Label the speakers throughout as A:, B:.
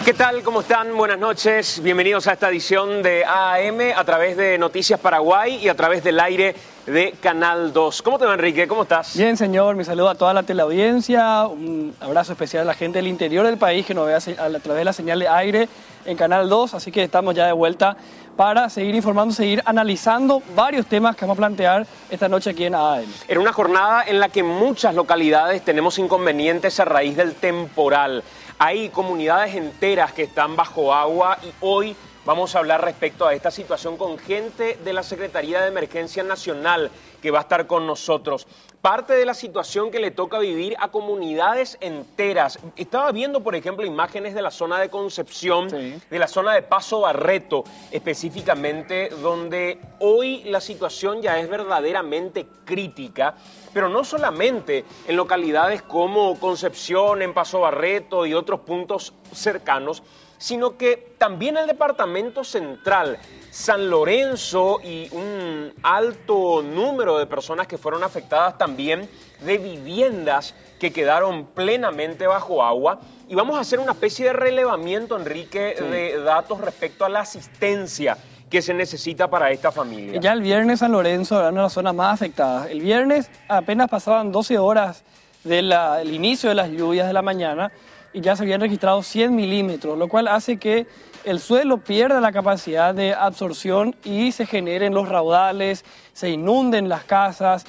A: ¿Qué tal? ¿Cómo están? Buenas noches. Bienvenidos a esta edición de AM a través de Noticias Paraguay y a través del aire de Canal 2. ¿Cómo te va, Enrique? ¿Cómo estás?
B: Bien, señor. Mi saludo a toda la teleaudiencia. Un abrazo especial a la gente del interior del país que nos ve a través de la señal de aire en Canal 2. Así que estamos ya de vuelta para seguir informando, seguir analizando varios temas que vamos a plantear esta noche aquí en AM.
A: En una jornada en la que muchas localidades tenemos inconvenientes a raíz del temporal. Hay comunidades enteras que están bajo agua y hoy vamos a hablar respecto a esta situación con gente de la Secretaría de Emergencia Nacional que va a estar con nosotros. Parte de la situación que le toca vivir a comunidades enteras. Estaba viendo, por ejemplo, imágenes de la zona de Concepción, sí, de la zona de Paso Barreto, específicamente, donde hoy la situación ya es verdaderamente crítica, pero no solamente en localidades como Concepción, en Paso Barreto y otros puntos cercanos, sino que también el departamento central, San Lorenzo y un alto número de personas que fueron afectadas también de viviendas que quedaron plenamente bajo agua. Y vamos a hacer una especie de relevamiento, Enrique, sí, de datos respecto a la asistencia que se necesita para esta familia.
B: Ya el viernes San Lorenzo era una de las zonas más afectadas. El viernes apenas pasaban 12 horas del inicio de las lluvias de la mañana y ya se habían registrado 100 milímetros, lo cual hace que el suelo pierda la capacidad de absorción y se generen los raudales, se inunden las casas,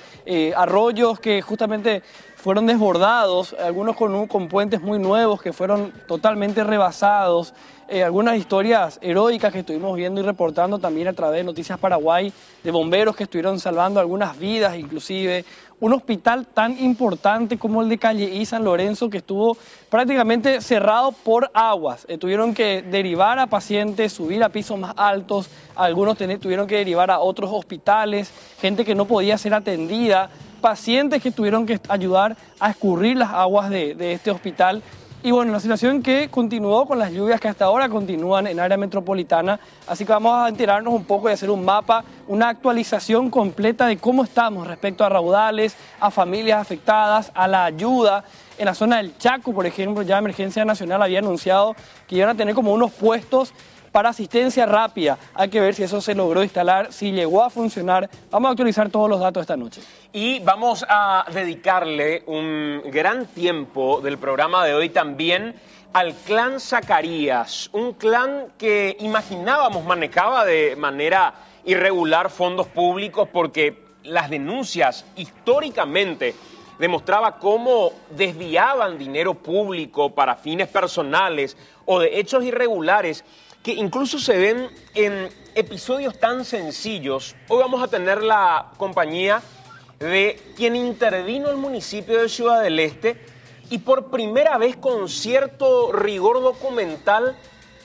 B: arroyos que justamente fueron desbordados, algunos con puentes muy nuevos que fueron totalmente rebasados, algunas historias heroicas que estuvimos viendo y reportando también a través de Noticias Paraguay, de bomberos que estuvieron salvando algunas vidas inclusive, un hospital tan importante como el de Calleí San Lorenzo que estuvo prácticamente cerrado por aguas, tuvieron que derivar a pacientes, subir a pisos más altos, algunos tuvieron que derivar a otros hospitales, gente que no podía ser atendida, pacientes que tuvieron que ayudar a escurrir las aguas de este hospital. Y bueno, una situación que continuó con las lluvias que hasta ahora continúan en área metropolitana, así que vamos a enterarnos un poco y hacer un mapa, una actualización completa de cómo estamos respecto a raudales, a familias afectadas, a la ayuda. En la zona del Chaco, por ejemplo, ya Emergencia Nacional había anunciado que iban a tener como unos puestos para asistencia rápida. Hay que ver si eso se logró instalar, si llegó a funcionar. Vamos a actualizar todos los datos esta noche.
A: Y vamos a dedicarle un gran tiempo del programa de hoy también al clan Zacarías, un clan que imaginábamos manejaba de manera irregular fondos públicos porque las denuncias históricamente demostraba cómo desviaban dinero público para fines personales o de hechos irregulares que incluso se ven en episodios tan sencillos. Hoy vamos a tener la compañía de quien intervino el municipio de Ciudad del Este y por primera vez con cierto rigor documental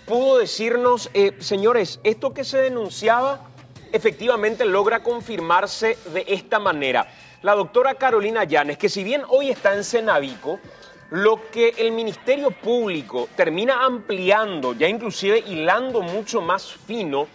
A: pudo decirnos, señores, esto que se denunciaba efectivamente logra confirmarse de esta manera. La doctora Carolina Llanes, que si bien hoy está en Cenavico, lo que el Ministerio Público termina ampliando, ya inclusive hilando mucho más fino,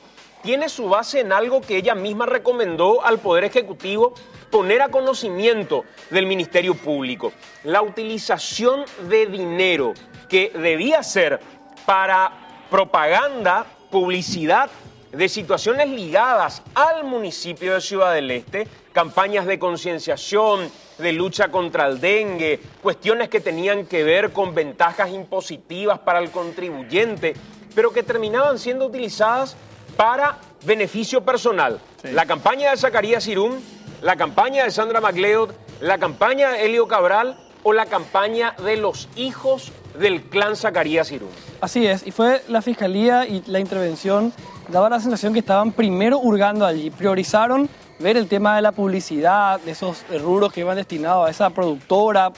A: tiene su base en algo que ella misma recomendó al Poder Ejecutivo poner a conocimiento del Ministerio Público. La utilización de dinero que debía ser para propaganda, publicidad de situaciones ligadas al municipio de Ciudad del Este, campañas de concienciación, de lucha contra el dengue, cuestiones que tenían que ver con ventajas impositivas para el contribuyente, pero que terminaban siendo utilizadas para beneficio personal. Sí. La campaña de Zacarías Irún, la campaña de Sandra MacLeod, la campaña de Helio Cabral o la campaña de los hijos del clan Zacarías Irún.
B: Así es, y fue la Fiscalía y la intervención, daba la sensación que estaban primero hurgando allí, priorizaron ver el tema de la publicidad, de esos rubros que iban destinados a esa productora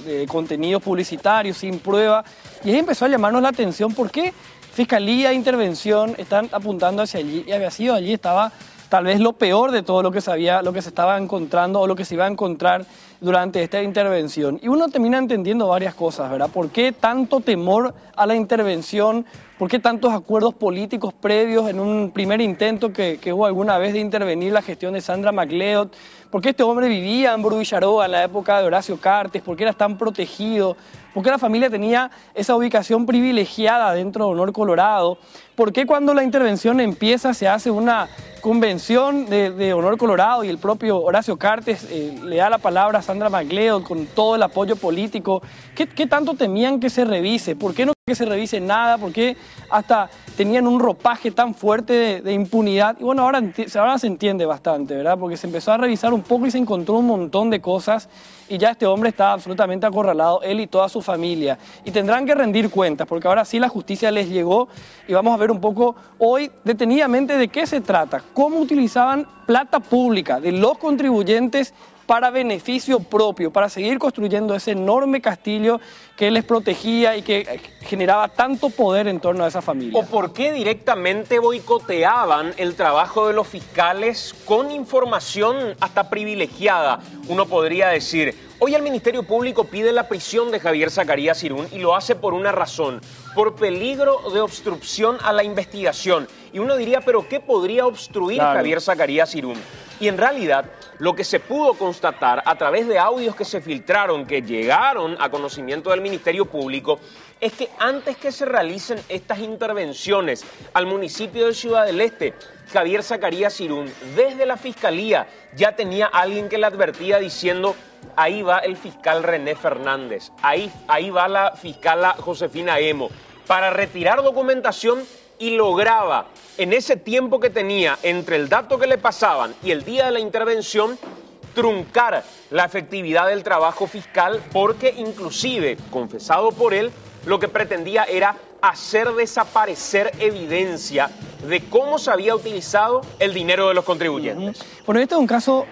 B: de contenidos publicitarios sin prueba, y ahí empezó a llamarnos la atención por qué Fiscalía e Intervención están apuntando hacia allí, y había sido allí, estaba tal vez lo peor de todo lo que se estaba encontrando o lo que se iba a encontrar durante esta intervención. Y uno termina entendiendo varias cosas, ¿verdad? ¿Por qué tanto temor a la intervención? ¿Por qué tantos acuerdos políticos previos en un primer intento que hubo alguna vez de intervenir la gestión de Sandra MacLeod? ¿Por qué este hombre vivía en Bruillaroa en la época de Horacio Cartes? ¿Por qué era tan protegido? ¿Por qué la familia tenía esa ubicación privilegiada dentro de Honor Colorado? ¿Por qué cuando la intervención empieza se hace una convención de Honor Colorado y el propio Horacio Cartes le da la palabra a Sandra MacLeod con todo el apoyo político? ¿Qué tanto temían que se revise? ¿Por qué no que se revise nada? ¿Por qué hasta tenían un ropaje tan fuerte de impunidad? Y bueno, ahora se entiende bastante, ¿verdad? Porque se empezó a revisar un poco y se encontró un montón de cosas y ya este hombre está absolutamente acorralado, él y toda su familia. Y tendrán que rendir cuentas, porque ahora sí la justicia les llegó y vamos a ver un poco hoy detenidamente de qué se trata, cómo utilizaban plata pública de los contribuyentes para beneficio propio, para seguir construyendo ese enorme castillo que les protegía y que generaba tanto poder en torno a esa familia.
A: ¿O por qué directamente boicoteaban el trabajo de los fiscales con información hasta privilegiada? Uno podría decir, hoy el Ministerio Público pide la prisión de Javier Zacarías Irún y lo hace por una razón, por peligro de obstrucción a la investigación. Y uno diría, ¿pero qué podría obstruir Javier Zacarías Irún? Y en realidad, lo que se pudo constatar a través de audios que se filtraron, que llegaron a conocimiento del Ministerio Público, es que antes que se realicen estas intervenciones al municipio de Ciudad del Este, Javier Zacarías Irún, desde la Fiscalía, ya tenía alguien que le advertía diciendo, ahí va el fiscal René Fernández, ahí va la fiscala Josefina Emo, para retirar documentación y lograba, en ese tiempo que tenía entre el dato que le pasaban y el día de la intervención, truncar la efectividad del trabajo fiscal porque inclusive, confesado por él, lo que pretendía era hacer desaparecer evidencia de cómo se había utilizado el dinero de los contribuyentes.
B: Bueno, este es un caso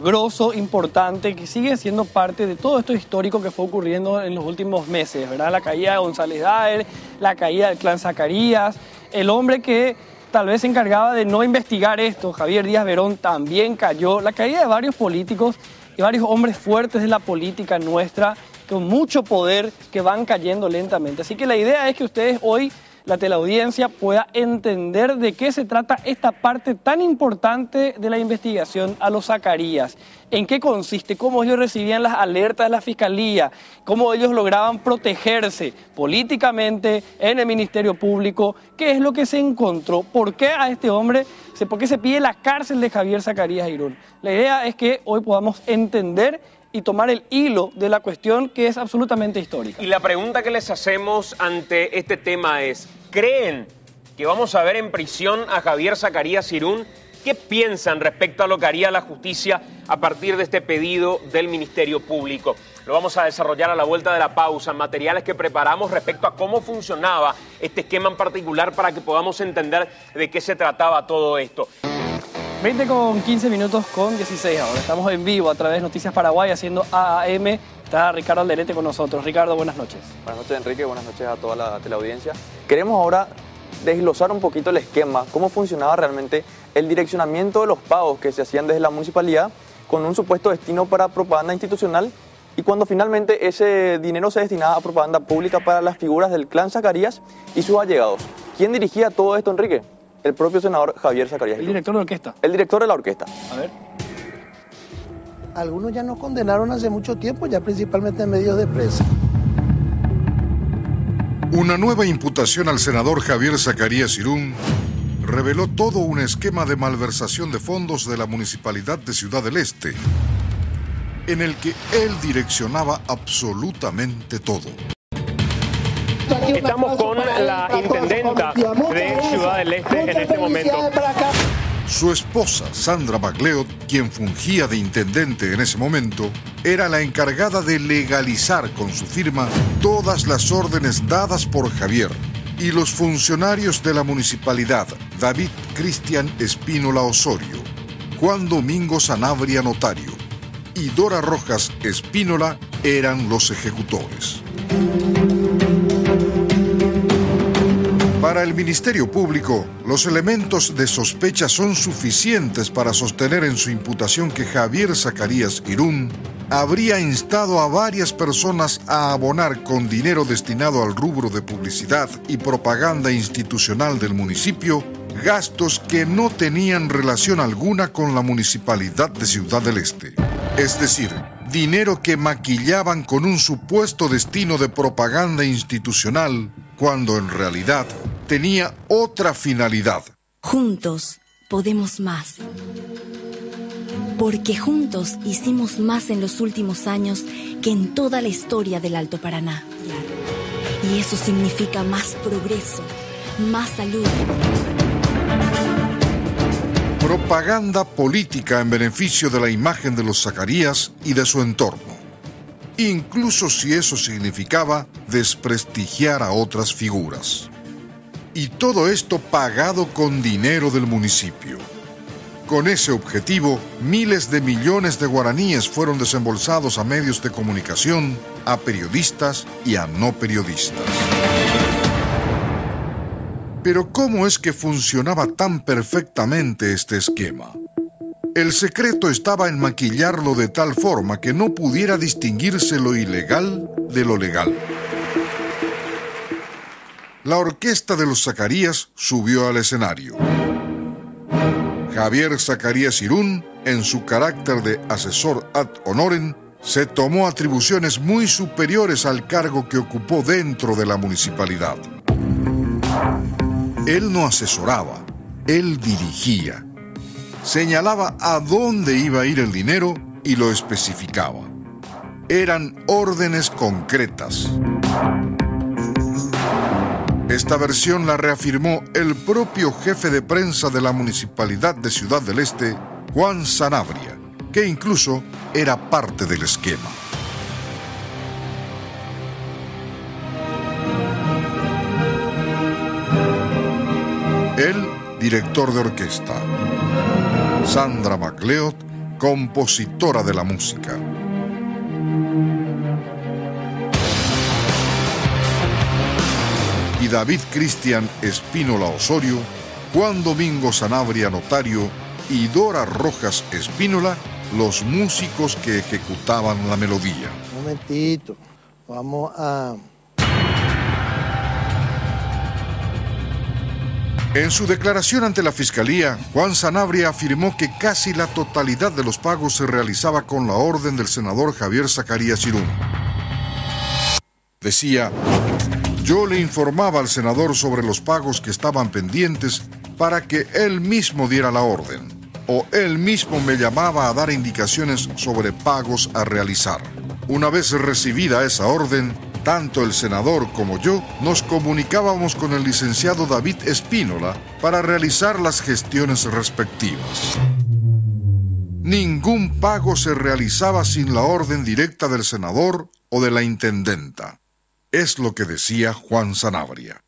B: grosso, importante, que sigue siendo parte de todo esto histórico que fue ocurriendo en los últimos meses, ¿verdad? La caída de González Daer, la caída del clan Zacarías, el hombre que tal vez se encargaba de no investigar esto, Javier Díaz Verón, también cayó, la caída de varios políticos y varios hombres fuertes de la política nuestra, con mucho poder, que van cayendo lentamente. Así que la idea es que ustedes hoy, la teleaudiencia, pueda entender de qué se trata esta parte tan importante de la investigación a los Zacarías. En qué consiste, cómo ellos recibían las alertas de la Fiscalía, cómo ellos lograban protegerse políticamente en el Ministerio Público, qué es lo que se encontró, por qué a este hombre, por qué se pide la cárcel de Javier Zacarías Irún. La idea es que hoy podamos entender y tomar el hilo de la cuestión que es absolutamente histórica.
A: Y la pregunta que les hacemos ante este tema es, ¿creen que vamos a ver en prisión a Javier Zacarías Irún? ¿Qué piensan respecto a lo que haría la justicia a partir de este pedido del Ministerio Público? Lo vamos a desarrollar a la vuelta de la pausa, materiales que preparamos respecto a cómo funcionaba este esquema en particular para que podamos entender de qué se trataba todo esto.
B: 20 con 15 minutos con 16 ahora. Estamos en vivo a través de Noticias Paraguay haciendo AAM. Está Ricardo Alderete con nosotros. Ricardo, buenas noches.
C: Buenas noches, Enrique. Buenas noches a toda la teleaudiencia. Queremos ahora desglosar un poquito el esquema, cómo funcionaba realmente el direccionamiento de los pagos que se hacían desde la municipalidad con un supuesto destino para propaganda institucional y cuando finalmente ese dinero se destinaba a propaganda pública para las figuras del clan Zacarías y sus allegados. ¿Quién dirigía todo esto, Enrique? El propio senador Javier Zacarías Irún.
B: ¿El director de la orquesta?
C: El director de la orquesta.
B: A ver.
D: Algunos ya nos condenaron hace mucho tiempo, ya principalmente en medios de prensa.
E: Una nueva imputación al senador Javier Zacarías Irún reveló todo un esquema de malversación de fondos de la Municipalidad de Ciudad del Este, en el que él direccionaba absolutamente todo.
A: Estamos con la intendenta de Ciudad del Este en este momento.
E: Su esposa, Sandra MacLeod, quien fungía de intendente en ese momento, era la encargada de legalizar con su firma todas las órdenes dadas por Javier. Y los funcionarios de la municipalidad, David Cristian Espínola Osorio, Juan Domingo Sanabria Notario y Dora Rojas Espínola, eran los ejecutores. Para el Ministerio Público, los elementos de sospecha son suficientes para sostener en su imputación que Javier Zacarías Irún habría instado a varias personas a abonar con dinero destinado al rubro de publicidad y propaganda institucional del municipio gastos que no tenían relación alguna con la Municipalidad de Ciudad del Este. Es decir, dinero que maquillaban con un supuesto destino de propaganda institucional, cuando en realidad tenía otra finalidad.
F: Juntos podemos más. Porque juntos hicimos más en los últimos años que en toda la historia del Alto Paraná. Y eso significa más progreso, más salud.
E: Propaganda política en beneficio de la imagen de los Zacarías y de su entorno, incluso si eso significaba desprestigiar a otras figuras. Y todo esto pagado con dinero del municipio. Con ese objetivo, miles de millones de guaraníes fueron desembolsados a medios de comunicación, a periodistas y a no periodistas. Pero ¿cómo es que funcionaba tan perfectamente este esquema? El secreto estaba en maquillarlo de tal forma que no pudiera distinguirse lo ilegal de lo legal. La orquesta de los Zacarías subió al escenario. Javier Zacarías Irún, en su carácter de asesor ad honorem, se tomó atribuciones muy superiores al cargo que ocupó dentro de la municipalidad. Él no asesoraba, él dirigía. Señalaba a dónde iba a ir el dinero y lo especificaba. Eran órdenes concretas. Esta versión la reafirmó el propio jefe de prensa de la Municipalidad de Ciudad del Este, Juan Sanabria, que incluso era parte del esquema. Él, director de orquesta. Sandra MacLeod, compositora de la música. Y David Cristian Espínola Osorio, Juan Domingo Sanabria Notario y Dora Rojas Espínola, los músicos que ejecutaban la melodía.
D: Un momentito, vamos a...
E: En su declaración ante la Fiscalía, Juan Sanabria afirmó que casi la totalidad de los pagos se realizaba con la orden del senador Javier Zacarías Irún. Decía: yo le informaba al senador sobre los pagos que estaban pendientes para que él mismo diera la orden, o él mismo me llamaba a dar indicaciones sobre pagos a realizar. Una vez recibida esa orden, tanto el senador como yo nos comunicábamos con el licenciado David Espínola para realizar las gestiones respectivas. Ningún pago se realizaba sin la orden directa del senador o de la intendenta. Es lo que decía Juan Sanabria.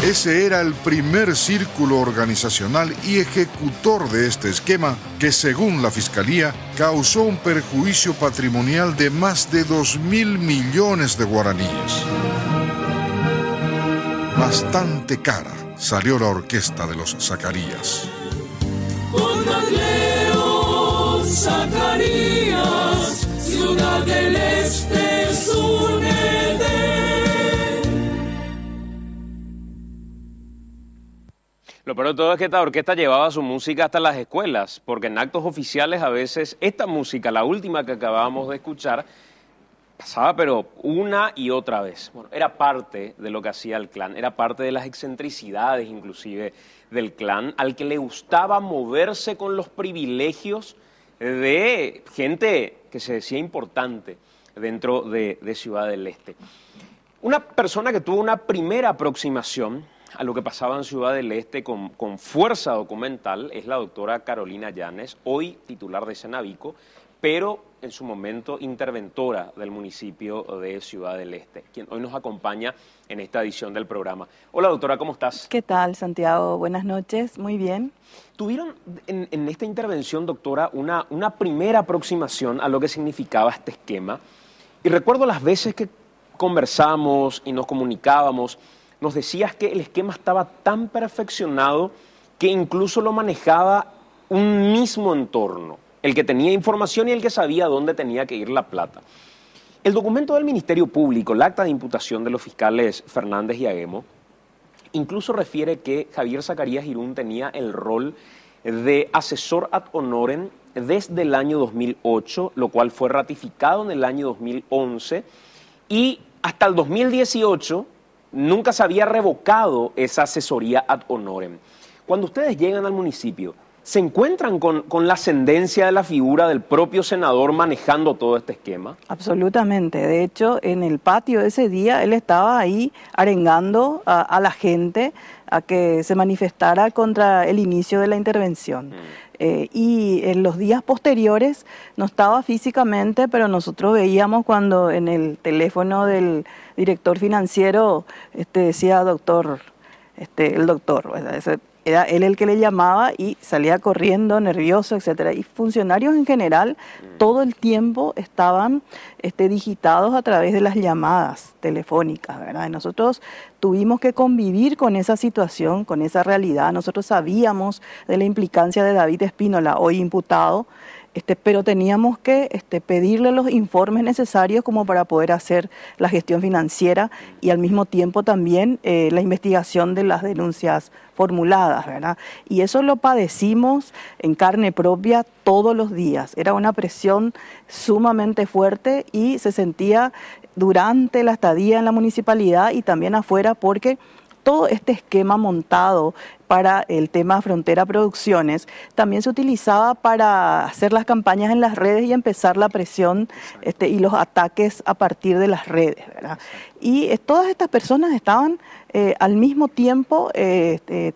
E: Ese era el primer círculo organizacional y ejecutor de este esquema que, según la Fiscalía, causó un perjuicio patrimonial de más de 2.000 millones de guaraníes. Bastante cara salió la orquesta de los Zacarías.
G: Con MacLeod, Zacarías, Ciudad del Este,
A: Lo peor de todo es que esta orquesta llevaba su música hasta las escuelas, porque en actos oficiales a veces esta música, la última que acabábamos de escuchar, pasaba pero una y otra vez. Bueno, era parte de lo que hacía el clan, era parte de las excentricidades inclusive del clan, al que le gustaba moverse con los privilegios de gente que se decía importante dentro de Ciudad del Este. Una persona que tuvo una primera aproximación a lo que pasaba en Ciudad del Este con fuerza documental es la doctora Carolina Llanes, hoy titular de Cenavico, pero en su momento interventora del municipio de Ciudad del Este, quien hoy nos acompaña en esta edición del programa. Hola doctora, ¿cómo estás?
H: ¿Qué tal, Santiago? Buenas noches, muy bien.
A: Tuvieron en esta intervención, doctora, una primera aproximación a lo que significaba este esquema, y recuerdo las veces que conversamos y nos comunicábamos, nos decías que el esquema estaba tan perfeccionado que incluso lo manejaba un mismo entorno, el que tenía información y el que sabía dónde tenía que ir la plata. El documento del Ministerio Público, el acta de imputación de los fiscales Fernández y Aguemo, incluso refiere que Javier Zacarías Irún tenía el rol de asesor ad honorem desde el año 2008, lo cual fue ratificado en el año 2011, y hasta el 2018 nunca se había revocado esa asesoría ad honorem. Cuando ustedes llegan al municipio, ¿se encuentran con la ascendencia de la figura del propio senador manejando todo este esquema?
H: Absolutamente. De hecho, en el patio ese día él estaba ahí arengando a la gente a que se manifestara contra el inicio de la intervención. Y en los días posteriores no estaba físicamente, pero nosotros veíamos cuando en el teléfono del director financiero decía doctor, el doctor, ¿verdad? Era él el que le llamaba y salía corriendo, nervioso, etcétera. Y funcionarios en general todo el tiempo estaban digitados a través de las llamadas telefónicas, ¿verdad? Y nosotros tuvimos que convivir con esa situación, con esa realidad. Nosotros sabíamos de la implicancia de David Espínola, hoy imputado, pero teníamos que pedirle los informes necesarios como para poder hacer la gestión financiera y al mismo tiempo también la investigación de las denuncias formuladas, ¿verdad? Y eso lo padecimos en carne propia todos los días. Era una presión sumamente fuerte y se sentía durante la estadía en la municipalidad y también afuera, porque todo este esquema montado para el tema Frontera Producciones también se utilizaba para hacer las campañas en las redes y empezar la presión y los ataques a partir de las redes, ¿verdad? Y todas estas personas estaban al mismo tiempo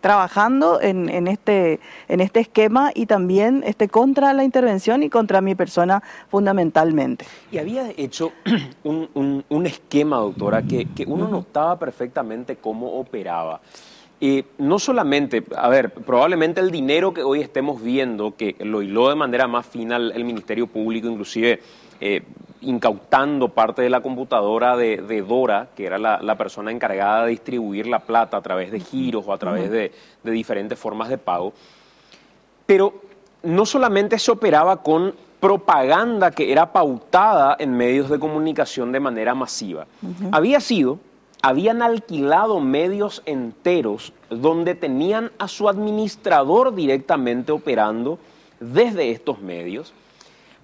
H: trabajando en este esquema y también contra la intervención y contra mi persona fundamentalmente.
A: Y había hecho un esquema, doctora, que uno notaba perfectamente cómo operaba. No solamente, a ver, probablemente el dinero que hoy estemos viendo, que lo hiló de manera más fina el Ministerio Público, inclusive incautando parte de la computadora de Dora, que era la persona encargada de distribuir la plata a través de giros o a través de diferentes formas de pago. Pero no solamente se operaba con propaganda que era pautada en medios de comunicación de manera masiva. Habían alquilado medios enteros donde tenían a su administrador directamente operando desde estos medios.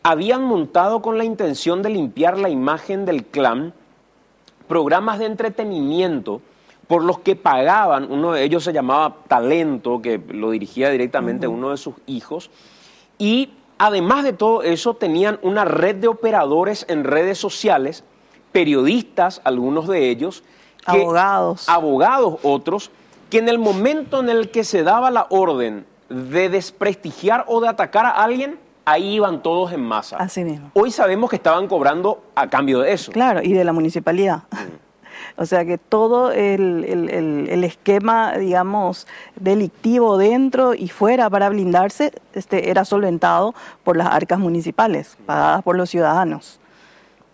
A: Habían montado con la intención de limpiar la imagen del clan programas de entretenimiento por los que pagaban. Uno de ellos se llamaba Talento, que lo dirigía directamente uno de sus hijos. Y además de todo eso, tenían una red de operadores en redes sociales, periodistas, algunos de ellos, abogados otros, que en el momento en el que se daba la orden de desprestigiar o de atacar a alguien, ahí iban todos en masa.
H: Así mismo.
A: Hoy sabemos que estaban cobrando a cambio de eso.
H: Claro, y de la municipalidad. O sea que todo el esquema, digamos, delictivo dentro y fuera para blindarse era solventado por las arcas municipales, pagadas por los ciudadanos.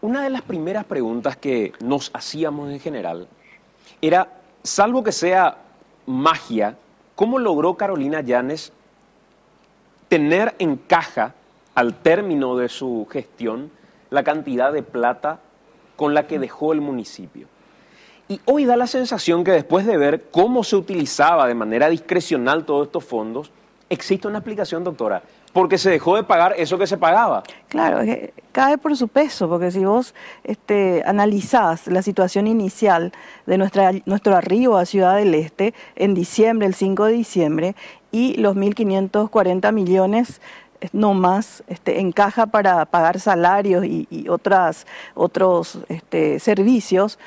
A: Una de las primeras preguntas que nos hacíamos en general era, salvo que sea magia, ¿cómo logró Carolina Yanes tener en caja, al término de su gestión, la cantidad de plata con la que dejó el municipio? Y hoy da la sensación que después de ver cómo se utilizaba de manera discrecional todos estos fondos, existe una explicación, doctora, porque se dejó de pagar eso que se pagaba. Claro,
H: cae por su peso, porque si vos analizás la situación inicial de nuestro arribo a Ciudad del Este en diciembre, el 5 de diciembre, y los 1.540 millones no más encaja para pagar salarios y otros servicios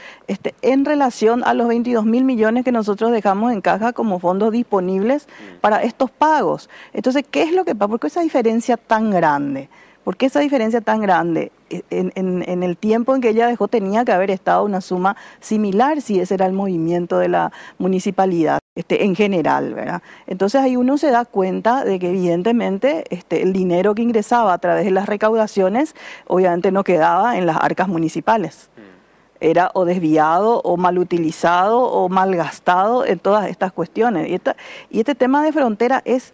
H: en relación a los 22.000 millones que nosotros dejamos en caja como fondos disponibles para estos pagos. Entonces, ¿qué es lo que pasa? ¿Por qué esa diferencia tan grande? ¿Por qué esa diferencia tan grande? En el tiempo en que ella dejó tenía que haber estado una suma similar, si ese era el movimiento de la municipalidad en general, ¿verdad? Entonces ahí uno se da cuenta de que evidentemente el dinero que ingresaba a través de las recaudaciones obviamente no quedaba en las arcas municipales. Era o desviado o mal utilizado o mal gastado en todas estas cuestiones. Y este tema de frontera es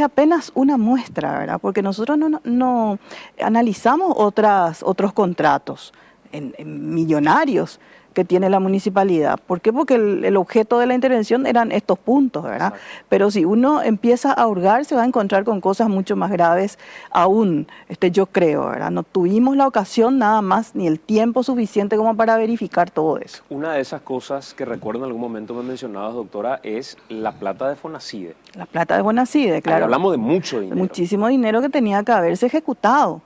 H: apenas una muestra, ¿verdad? Porque nosotros no analizamos otros contratos en millonarios que tiene la municipalidad. ¿Por qué? Porque el objeto de la intervención eran estos puntos, ¿verdad?
A: Exacto.
H: Pero si uno empieza a hurgar, se va a encontrar con cosas mucho más graves aún, yo creo, ¿verdad? No tuvimos la ocasión nada más ni el tiempo suficiente como para verificar todo eso.
A: Una de esas cosas que recuerdo en algún momento me mencionabas, doctora, es la plata de Fonacide.
H: La plata de Bonacide, claro.
A: Ahí hablamos de mucho dinero.
H: Muchísimo dinero que tenía que haberse ejecutado.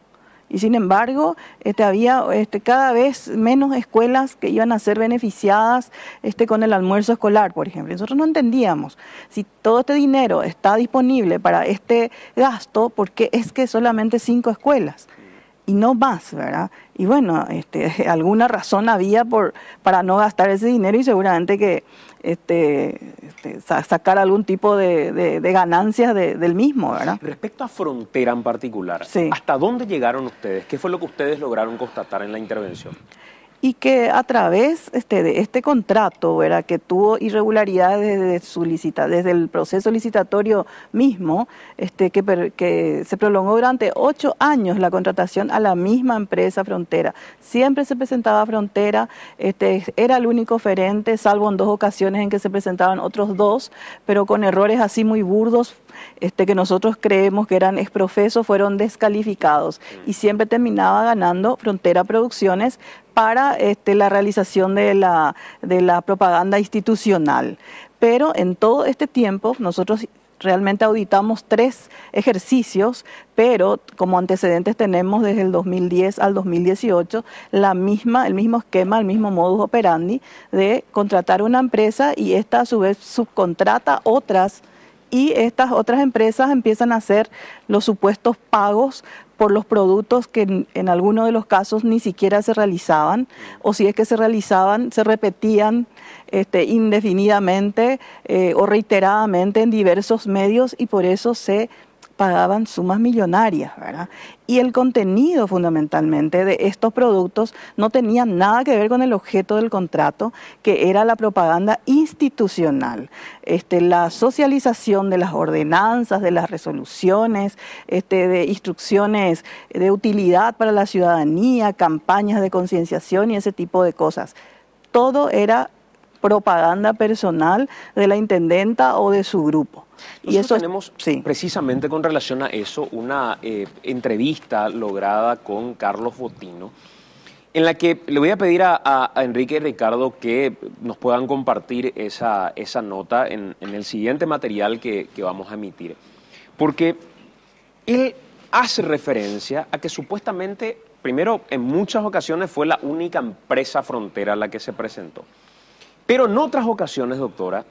H: Y sin embargo, había cada vez menos escuelas que iban a ser beneficiadas con el almuerzo escolar, por ejemplo. Nosotros no entendíamos si todo este dinero está disponible para este gasto, ¿por qué es que solamente 5 escuelas? Y no más, ¿verdad? Y bueno, alguna razón había para no gastar ese dinero y seguramente que sacar algún tipo de ganancias del mismo, ¿verdad?
A: Respecto a Frontera en particular,
H: Sí.
A: ¿hasta dónde llegaron ustedes? ¿Qué fue lo que ustedes lograron constatar en la intervención?
H: Y que a través de este contrato, ¿verdad?, que tuvo irregularidades desde el proceso licitatorio mismo, que se prolongó durante 8 años la contratación a la misma empresa Frontera. Siempre se presentaba Frontera, era el único oferente, salvo en 2 ocasiones en que se presentaban otros 2, pero con errores así muy burdos, que nosotros creemos que eran exprofeso, fueron descalificados. Y siempre terminaba ganando Frontera Producciones para la realización de la propaganda institucional. Pero en todo este tiempo nosotros realmente auditamos 3 ejercicios, pero como antecedentes tenemos desde el 2010 al 2018 el mismo esquema, el mismo modus operandi de contratar una empresa y esta a su vez subcontrata otras, y estas otras empresas empiezan a hacer los supuestos pagos por los productos que en algunos de los casos ni siquiera se realizaban, o si es que se realizaban, se repetían indefinidamente o reiteradamente en diversos medios, y por eso se pagaban sumas millonarias, ¿verdad? Y el contenido fundamentalmente de estos productos no tenía nada que ver con el objeto del contrato, que era la propaganda institucional, la socialización de las ordenanzas, de las resoluciones, de instrucciones de utilidad para la ciudadanía, campañas de concienciación y ese tipo de cosas. Todo era propaganda personal de la intendenta o de su grupo.
A: Nosotros
H: y eso
A: tenemos,
H: sí.
A: precisamente con relación a eso, una entrevista lograda con Carlos Botino, en la que le voy a pedir a Enrique y Ricardo que nos puedan compartir esa nota en el siguiente material que vamos a emitir. Porque él hace referencia a que supuestamente, primero, en muchas ocasiones fue la única empresa Frontera la que se presentó. Pero en otras ocasiones, doctora,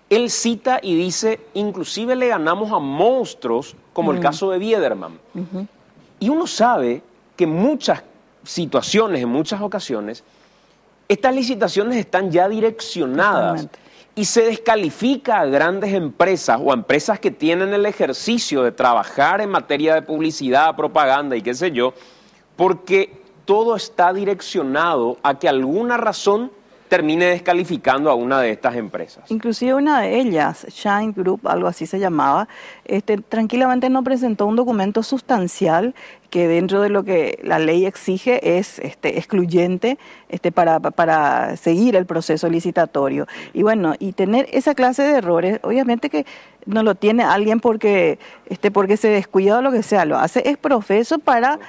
A: él cita y dice, inclusive le ganamos a monstruos, como el caso de Biederman. Y uno sabe que en muchas situaciones, en muchas ocasiones, estas licitaciones están ya direccionadas.
H: Totalmente.
A: Y se descalifica a grandes empresas o a empresas que tienen el ejercicio de trabajar en materia de publicidad, propaganda y qué sé yo, porque todo está direccionado a que alguna razón termine descalificando a una de estas empresas.
H: Inclusive una de ellas, Shine Group, algo así se llamaba, tranquilamente no presentó un documento sustancial que dentro de lo que la ley exige es excluyente para seguir el proceso licitatorio. Y bueno, y tener esa clase de errores, obviamente que no lo tiene alguien porque se descuida o lo que sea, lo hace es profeso para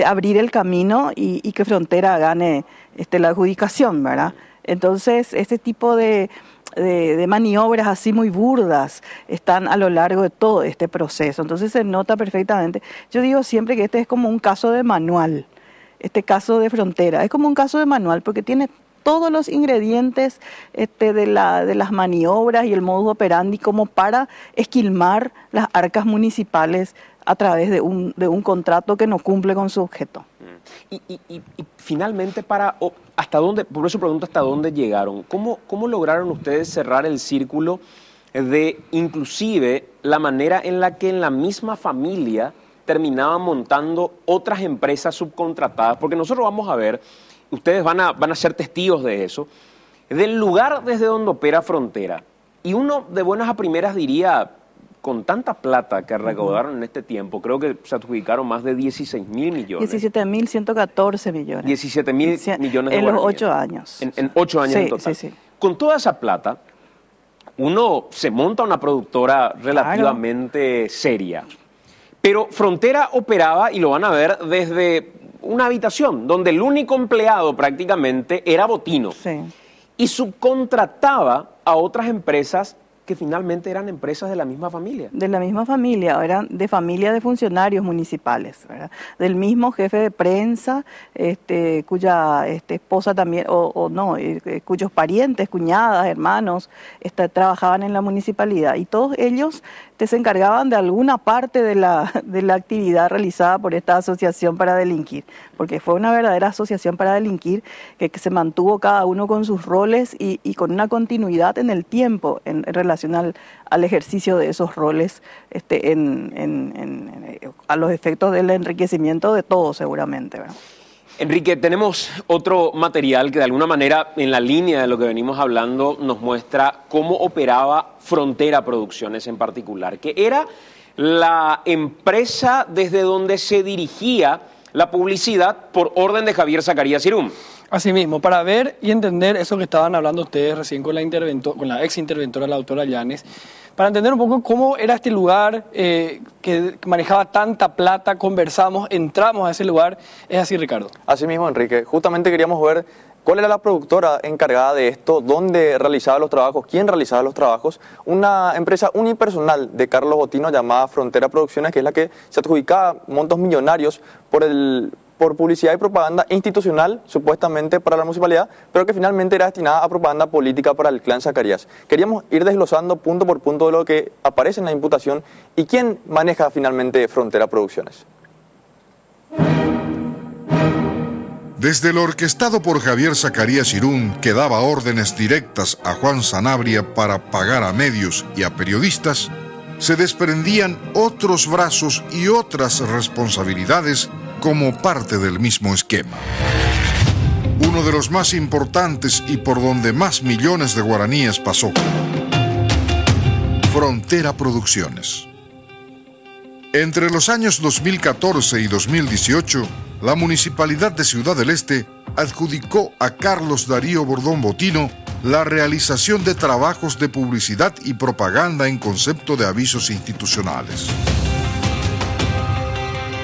H: abrir el camino y que Frontera gane la adjudicación, ¿verdad? Entonces, este tipo de maniobras así muy burdas están a lo largo de todo este proceso. Entonces se nota perfectamente. Yo digo siempre que este es como un caso de manual, este caso de Frontera. Es como un caso de manual porque tiene todos los ingredientes de las maniobras y el modus operandi como para esquilmar las arcas municipales a través de un contrato que no cumple con su objeto.
A: Y finalmente, ¿hasta dónde? Por eso pregunto hasta dónde llegaron. ¿Cómo lograron ustedes cerrar el círculo de inclusive la manera en la que en la misma familia terminaban montando otras empresas subcontratadas? Porque nosotros vamos a ver, ustedes van a ser testigos de eso, del lugar desde donde opera Frontera. Y uno de buenas a primeras diría, con tanta plata que recaudaron en este tiempo, creo que se adjudicaron más de 16.000 millones.
H: 17.114 millones.
A: 17.000 millones de
H: en los
A: guaraníes.
H: 8 años.
A: En 8 años en total.
H: Sí.
A: Con toda esa plata, uno se monta una productora relativamente seria. Pero Frontera operaba, y lo van a ver, desde una habitación, donde el único empleado prácticamente era Botino.
H: Sí.
A: Y subcontrataba a otras empresas que finalmente eran empresas de la misma familia.
H: De la misma familia, eran de familia de funcionarios municipales, ¿verdad? Del mismo jefe de prensa, cuya esposa también, cuyos parientes, cuñadas, hermanos, trabajaban en la municipalidad. Y todos ellos se encargaban de alguna parte de la actividad realizada por esta asociación para delinquir, porque fue una verdadera asociación para delinquir que se mantuvo cada uno con sus roles y con una continuidad en el tiempo en relación al ejercicio de esos roles a los efectos del enriquecimiento de todos seguramente, ¿verdad?
A: Enrique, tenemos otro material que de alguna manera, en la línea de lo que venimos hablando, nos muestra cómo operaba Frontera Producciones en particular, que era la empresa desde donde se dirigía la publicidad por orden de Javier Zacarías Irún.
B: Asimismo, para ver y entender eso que estaban hablando ustedes recién con la ex interventora, la doctora Llanes, para entender un poco cómo era este lugar que manejaba tanta plata, conversamos, entramos a ese lugar. Es así, Ricardo.
C: Así mismo, Enrique. Justamente queríamos ver cuál era la productora encargada de esto, dónde realizaba los trabajos, quién realizaba los trabajos. Una empresa unipersonal de Carlos Botino llamada Frontera Producciones, que es la que se adjudicaba montos millonarios por publicidad y propaganda institucional, supuestamente para la municipalidad, pero que finalmente era destinada a propaganda política para el clan Zacarías. Queríamos ir desglosando punto por punto de lo que aparece en la imputación y quién maneja finalmente Frontera Producciones.
E: Desde lo orquestado por Javier Zacarías Irún, que daba órdenes directas a Juan Sanabria para pagar a medios y a periodistas, se desprendían otros brazos y otras responsabilidades como parte del mismo esquema. Uno de los más importantes y por donde más millones de guaraníes pasó. Frontera Producciones. Entre los años 2014 y 2018, la Municipalidad de Ciudad del Este adjudicó a Carlos Darío Bordón Botino la realización de trabajos de publicidad y propaganda en concepto de avisos institucionales.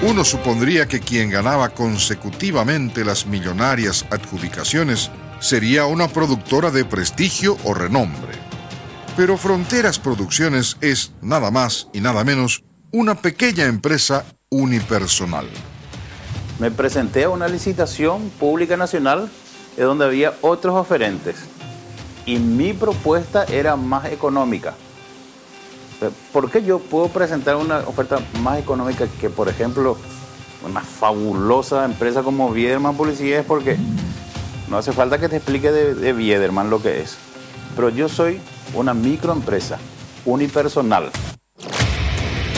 E: Uno supondría que quien ganaba consecutivamente las millonarias adjudicaciones sería una productora de prestigio o renombre. Pero Fronteras Producciones es, nada más y nada menos, una pequeña empresa unipersonal.
I: Me presenté a una licitación pública nacional donde había otros oferentes y mi propuesta era más económica. ¿Por qué yo puedo presentar una oferta más económica que, por ejemplo, una fabulosa empresa como Biederman Publicidad? Es porque no hace falta que te explique de Biederman lo que es. Pero yo soy una microempresa unipersonal.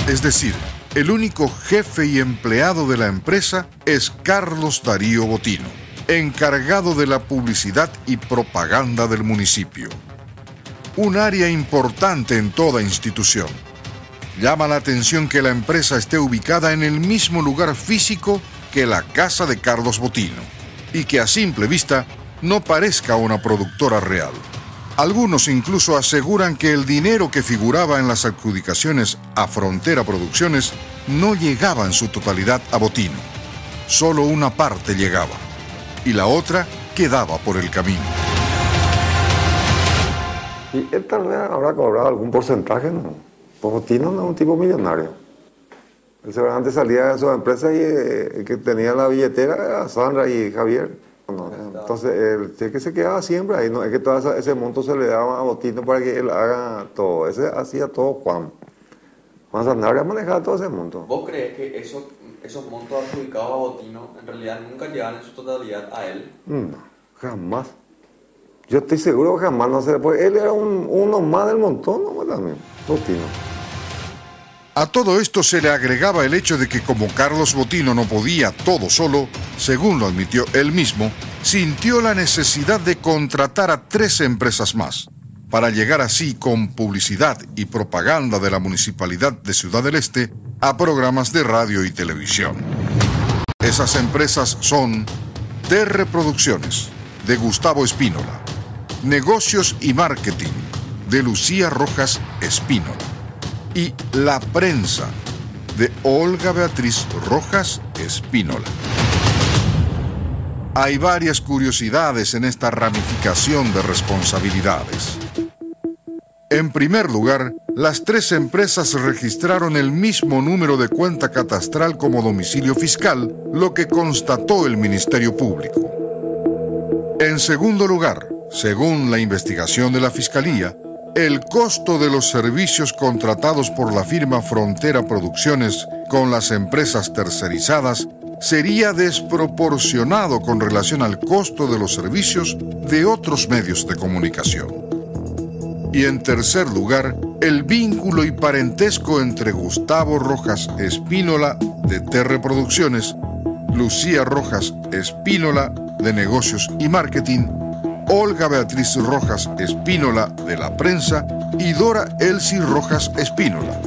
E: Es decir, el único jefe y empleado de la empresa es Carlos Darío Botino, encargado de la publicidad y propaganda del municipio. Un área importante en toda institución. Llama la atención que la empresa esté ubicada en el mismo lugar físico que la casa de Carlos Botino y que a simple vista no parezca una productora real. Algunos incluso aseguran que el dinero que figuraba en las adjudicaciones a Frontera Producciones no llegaba en su totalidad a Botino. Solo una parte llegaba y la otra quedaba por el camino.
J: Y él tal vez habrá cobrado algún porcentaje, ¿no? Pues Botino no es un tipo millonario. Él seguramente salía de su empresa y el que tenía la billetera era Sandra y Javier. No, entonces, él que se quedaba siempre ahí, ¿no? Es que todo ese monto se le daba a Botino para que él haga todo. Ese hacía todo Juan. Juan Sanabria manejaba todo ese monto.
C: ¿Vos crees que esos montos adjudicados a Botino en realidad nunca llegan en su totalidad a él?
J: No, jamás. Yo estoy seguro que jamás no se le puede. Él era uno más del montón, ¿no? También, Botino.
E: A todo esto se le agregaba el hecho de que como Carlos Botino no podía todo solo, según lo admitió él mismo, sintió la necesidad de contratar a 3 empresas más, para llegar así con publicidad y propaganda de la Municipalidad de Ciudad del Este a programas de radio y televisión. Esas empresas son Terre Producciones, de Gustavo Espínola, Negocios y Marketing, de Lucía Rojas Espínola, y La Prensa, de Olga Beatriz Rojas Espínola. Hay varias curiosidades en esta ramificación de responsabilidades. En primer lugar, las tres empresas registraron el mismo número de cuenta catastral como domicilio fiscal, lo que constató el Ministerio Público. En segundo lugar, según la investigación de la Fiscalía, el costo de los servicios contratados por la firma Frontera Producciones con las empresas tercerizadas sería desproporcionado con relación al costo de los servicios de otros medios de comunicación. Y en tercer lugar, el vínculo y parentesco entre Gustavo Rojas Espínola, de Terre Producciones, Lucía Rojas Espínola, de Negocios y Marketing, Olga Beatriz Rojas Espínola, de La Prensa, y Dora Elsie Rojas Espínola,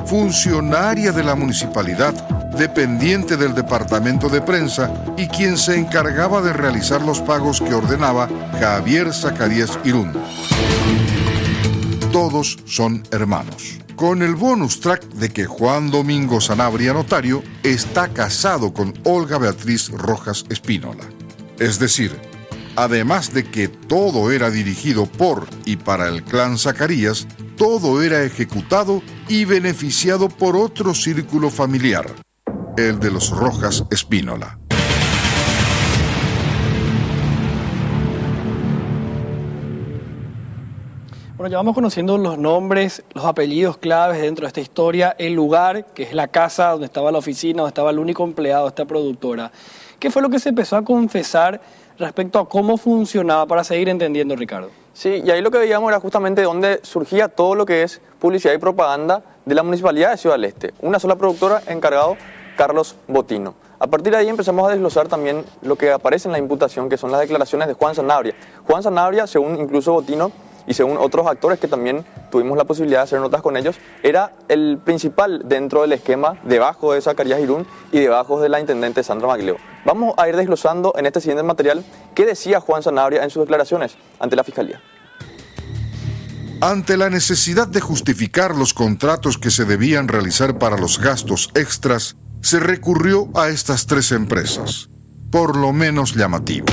E: funcionaria de la municipalidad, dependiente del departamento de prensa y quien se encargaba de realizar los pagos que ordenaba Javier Zacarías Irún. Todos son hermanos, con el bonus track de que Juan Domingo Sanabria Notario está casado con Olga Beatriz Rojas Espínola. Es decir, además de que todo era dirigido por y para el clan Zacarías, todo era ejecutado y beneficiado por otro círculo familiar, el de los Rojas Espínola.
B: Bueno, ya vamos conociendo los nombres, los apellidos claves dentro de esta historia, el lugar, que es la casa donde estaba la oficina, donde estaba el único empleado de esta productora. ¿Qué fue lo que se empezó a confesar respecto a cómo funcionaba para seguir entendiendo, Ricardo?
C: Sí, y ahí lo que veíamos era justamente dónde surgía todo lo que es publicidad y propaganda de la Municipalidad de Ciudad del Este. Una sola productora, encargado Carlos Botino. A partir de ahí empezamos a desglosar también lo que aparece en la imputación, que son las declaraciones de Juan Sanabria. Juan Sanabria, según incluso Botino y según otros actores que también tuvimos la posibilidad de hacer notas con ellos, era el principal dentro del esquema, debajo de Zacarías Irún y debajo de la intendente Sandra Baglio. Vamos a ir desglosando en este siguiente material qué decía Juan Sanabria en sus declaraciones ante la Fiscalía.
E: Ante la necesidad de justificar los contratos que se debían realizar para los gastos extras, se recurrió a estas tres empresas, por lo menos llamativo.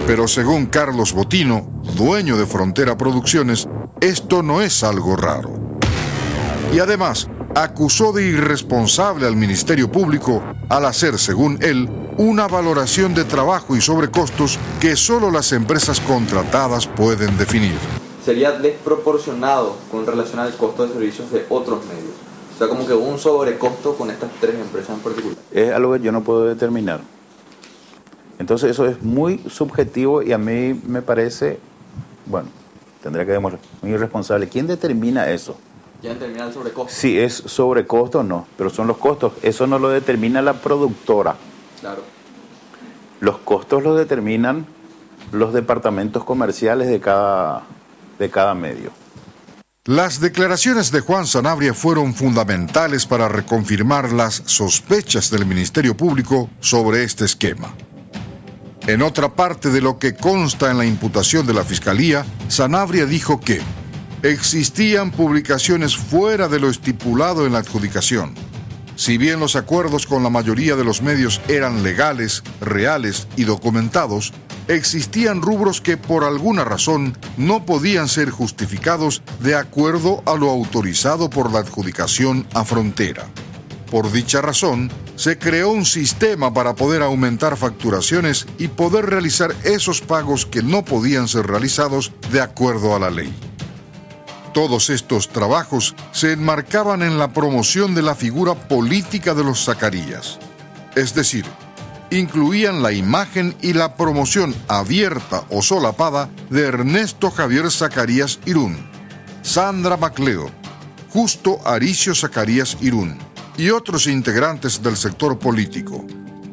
E: Pero según Carlos Botino, dueño de Frontera Producciones, esto no es algo raro. Y además, acusó de irresponsable al Ministerio Público al hacer, según él, una valoración de trabajo y sobrecostos que solo las empresas contratadas pueden definir.
C: Sería desproporcionado con relación al costo de servicios de otros medios. O sea, como que hubo un sobrecosto con estas tres empresas en particular.
I: Es algo que yo no puedo determinar. Entonces eso es muy subjetivo y a mí me parece, bueno, tendría que demostrar, muy irresponsable. ¿Quién determina eso?
C: ¿Quién determina el sobrecosto?
I: Si es sobrecosto o no, pero son los costos. Eso no lo determina la productora.
C: Claro.
I: Los costos los determinan los departamentos comerciales de cada medio.
E: Las declaraciones de Juan Sanabria fueron fundamentales para reconfirmar las sospechas del Ministerio Público sobre este esquema. En otra parte de lo que consta en la imputación de la Fiscalía, Sanabria dijo que existían publicaciones fuera de lo estipulado en la adjudicación. Si bien los acuerdos con la mayoría de los medios eran legales, reales y documentados, existían rubros que por alguna razón no podían ser justificados de acuerdo a lo autorizado por la adjudicación a Frontera. Por dicha razón, se creó un sistema para poder aumentar facturaciones y poder realizar esos pagos que no podían ser realizados de acuerdo a la ley. Todos estos trabajos se enmarcaban en la promoción de la figura política de los Zacarías. Es decir, incluían la imagen y la promoción abierta o solapada de Ernesto Javier Zacarías Irún, Sandra Baglio, Justo Aricio Zacarías Irún y otros integrantes del sector político,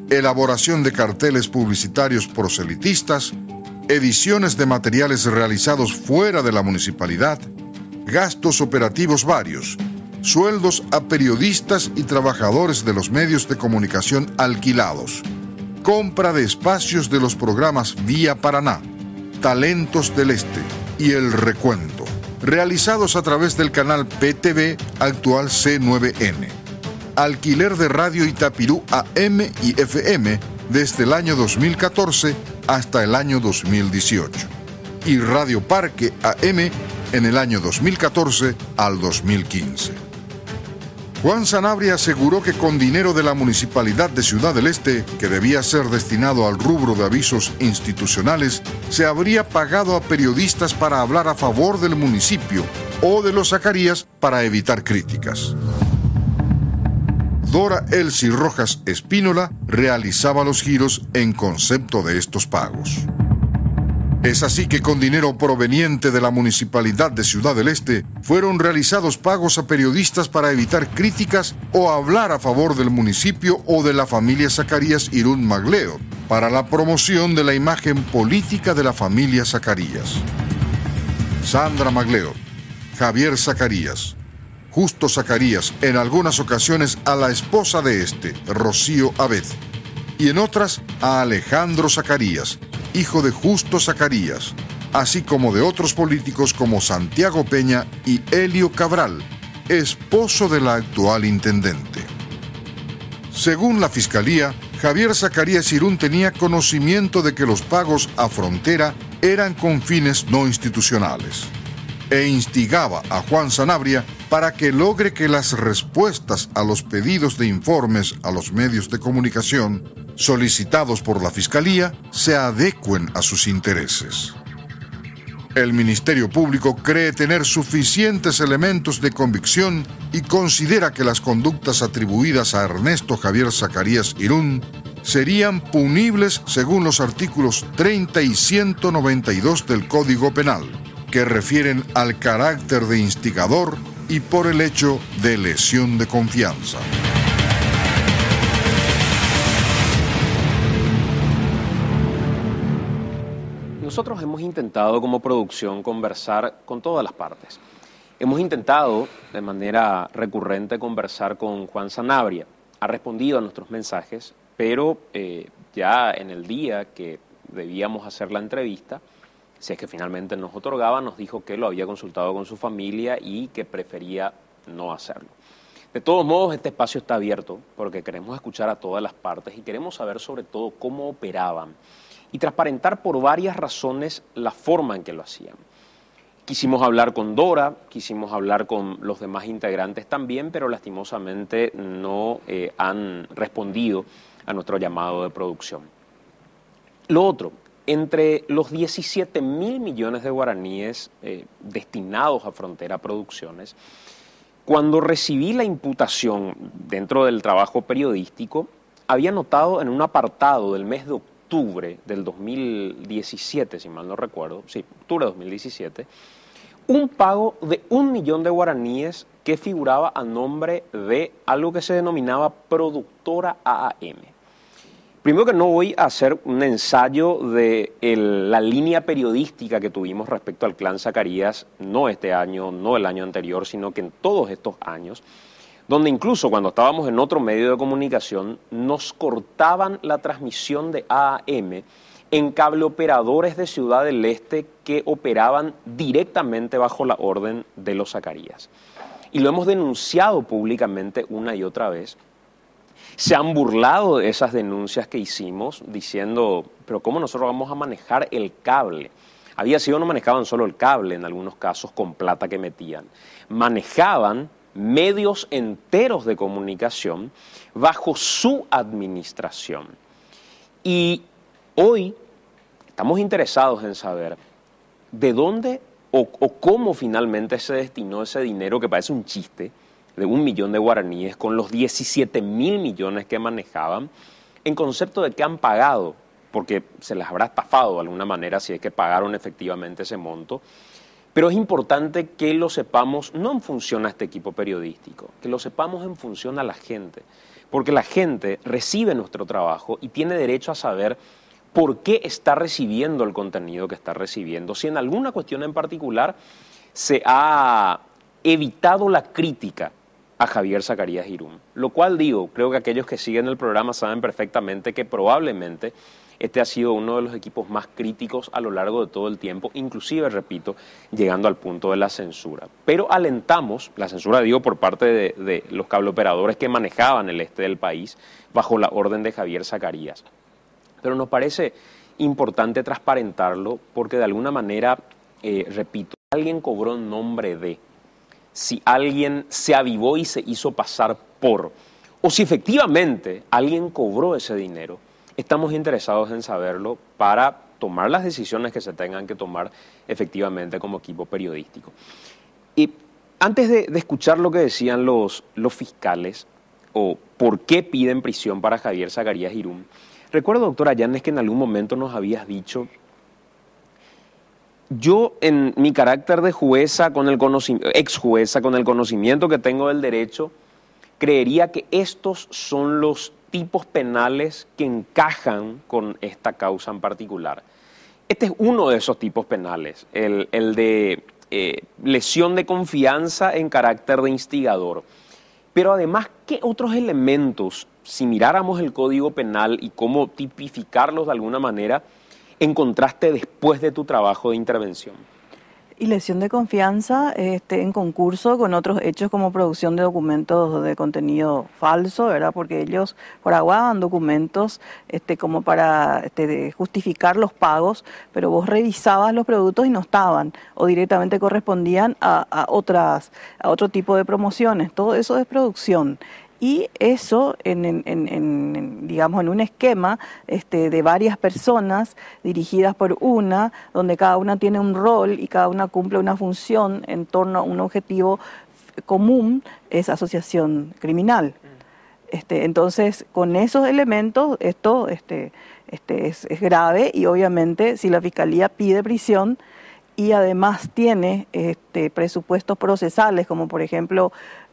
E: elaboración de carteles publicitarios proselitistas, ediciones de materiales realizados fuera de la municipalidad, gastos operativos varios, sueldos a periodistas y trabajadores de los medios de comunicación alquilados, compra de espacios de los programas Vía Paraná, Talentos del Este y El Recuento, realizados a través del canal PTV, actual C9N. Alquiler de Radio Itapirú AM y FM desde el año 2014 hasta el año 2018. Y Radio Parque AM en el año 2014 al 2015. Juan Sanabria aseguró que con dinero de la Municipalidad de Ciudad del Este, que debía ser destinado al rubro de avisos institucionales, se habría pagado a periodistas para hablar a favor del municipio o de los Zacarías para evitar críticas. Dora Elsie Rojas Espínola realizaba los giros en concepto de estos pagos. Es así que con dinero proveniente de la Municipalidad de Ciudad del Este fueron realizados pagos a periodistas para evitar críticas o hablar a favor del municipio o de la familia Zacarías Irún Magleo para la promoción de la imagen política de la familia Zacarías. Sandra Magleo, Javier Zacarías, Justo Zacarías, en algunas ocasiones a la esposa de este, Rocío Abed, y en otras a Alejandro Zacarías, hijo de Justo Zacarías, así como de otros políticos como Santiago Peña y Helio Cabral, esposo de la actual intendente. Según la Fiscalía, Javier Zacarías Irún tenía conocimiento de que los pagos a Frontera eran con fines no institucionales e instigaba a Juan Sanabria para que logre que las respuestas a los pedidos de informes a los medios de comunicación solicitados por la Fiscalía se adecuen a sus intereses. El Ministerio Público cree tener suficientes elementos de convicción y considera que las conductas atribuidas a Ernesto Javier Zacarías Irún serían punibles según los artículos 30 y 192 del Código Penal, que refieren al carácter de instigador y por el hecho de lesión de confianza.
A: Nosotros hemos intentado como producción conversar con todas las partes. Hemos intentado de manera recurrente conversar con Juan Sanabria. Ha respondido a nuestros mensajes, pero ya en el día que debíamos hacer la entrevista, si es que finalmente nos otorgaba, nos dijo que lo había consultado con su familia y que prefería no hacerlo. De todos modos, este espacio está abierto porque queremos escuchar a todas las partes y queremos saber sobre todo cómo operaban y transparentar por varias razones la forma en que lo hacían. Quisimos hablar con Dora, quisimos hablar con los demás integrantes también, pero lastimosamente no han respondido a nuestro llamado de producción. Lo otro, entre los 17.000 millones de guaraníes destinados a Frontera Producciones, cuando recibí la imputación dentro del trabajo periodístico, había notado en un apartado del mes de octubre del 2017, si mal no recuerdo, sí, octubre de 2017, un pago de 1 millón de guaraníes que figuraba a nombre de algo que se denominaba Productora AAM. Primero que no voy a hacer un ensayo de la línea periodística que tuvimos respecto al clan Zacarías, no este año, no el año anterior, sino que en todos estos años, donde incluso cuando estábamos en otro medio de comunicación, nos cortaban la transmisión de AAM en cableoperadores de Ciudad del Este que operaban directamente bajo la orden de los Zacarías. Y lo hemos denunciado públicamente una y otra vez. Se han burlado de esas denuncias que hicimos, diciendo, pero ¿cómo nosotros vamos a manejar el cable? Había sido, no manejaban solo el cable, en algunos casos con plata que metían. Manejaban medios enteros de comunicación bajo su administración. Y hoy estamos interesados en saber de dónde o cómo finalmente se destinó ese dinero que parece un chiste, de 1 millón de guaraníes, con los 17.000 millones que manejaban, en concepto de que han pagado, porque se les habrá estafado de alguna manera si es que pagaron efectivamente ese monto. Pero es importante que lo sepamos no en función a este equipo periodístico, que lo sepamos en función a la gente, porque la gente recibe nuestro trabajo y tiene derecho a saber por qué está recibiendo el contenido que está recibiendo, si en alguna cuestión en particular se ha evitado la crítica a Javier Zacarías Irún, lo cual creo que aquellos que siguen el programa saben perfectamente que probablemente este ha sido uno de los equipos más críticos a lo largo de todo el tiempo, inclusive, repito, llegando al punto de la censura. Pero alentamos, la censura por parte de los cableoperadores que manejaban el este del país bajo la orden de Javier Zacarías. Pero nos parece importante transparentarlo porque de alguna manera, repito, alguien cobró en nombre de, si alguien se avivó y se hizo pasar por, o si efectivamente alguien cobró ese dinero, estamos interesados en saberlo para tomar las decisiones que se tengan que tomar efectivamente como equipo periodístico. Y antes de escuchar lo que decían los fiscales o por qué piden prisión para Javier Zacarías Irún, recuerdo, doctora Yanes, que en algún momento nos habías dicho: yo en mi carácter de jueza, ex jueza, con el conocimiento que tengo del derecho, creería que estos son los tipos penales que encajan con esta causa en particular. Este es uno de esos tipos penales, el de lesión de confianza en carácter de instigador. Pero además, ¿qué otros elementos, si miráramos el Código Penal y cómo tipificarlos de alguna manera, encontraste después de tu trabajo de intervención?
H: Y lesión de confianza en concurso con otros hechos como producción de documentos de contenido falso, ¿verdad? Porque ellos fraguaban documentos como para justificar los pagos, pero vos revisabas los productos y no estaban, o directamente correspondían a otro tipo de promociones. Todo eso es producción. Y eso, digamos, en un esquema de varias personas dirigidas por una, donde cada una tiene un rol y cada una cumple una función en torno a un objetivo común, es asociación criminal. Entonces, con esos elementos, esto es grave, y obviamente si la Fiscalía pide prisión y además tiene presupuestos procesales, como por ejemplo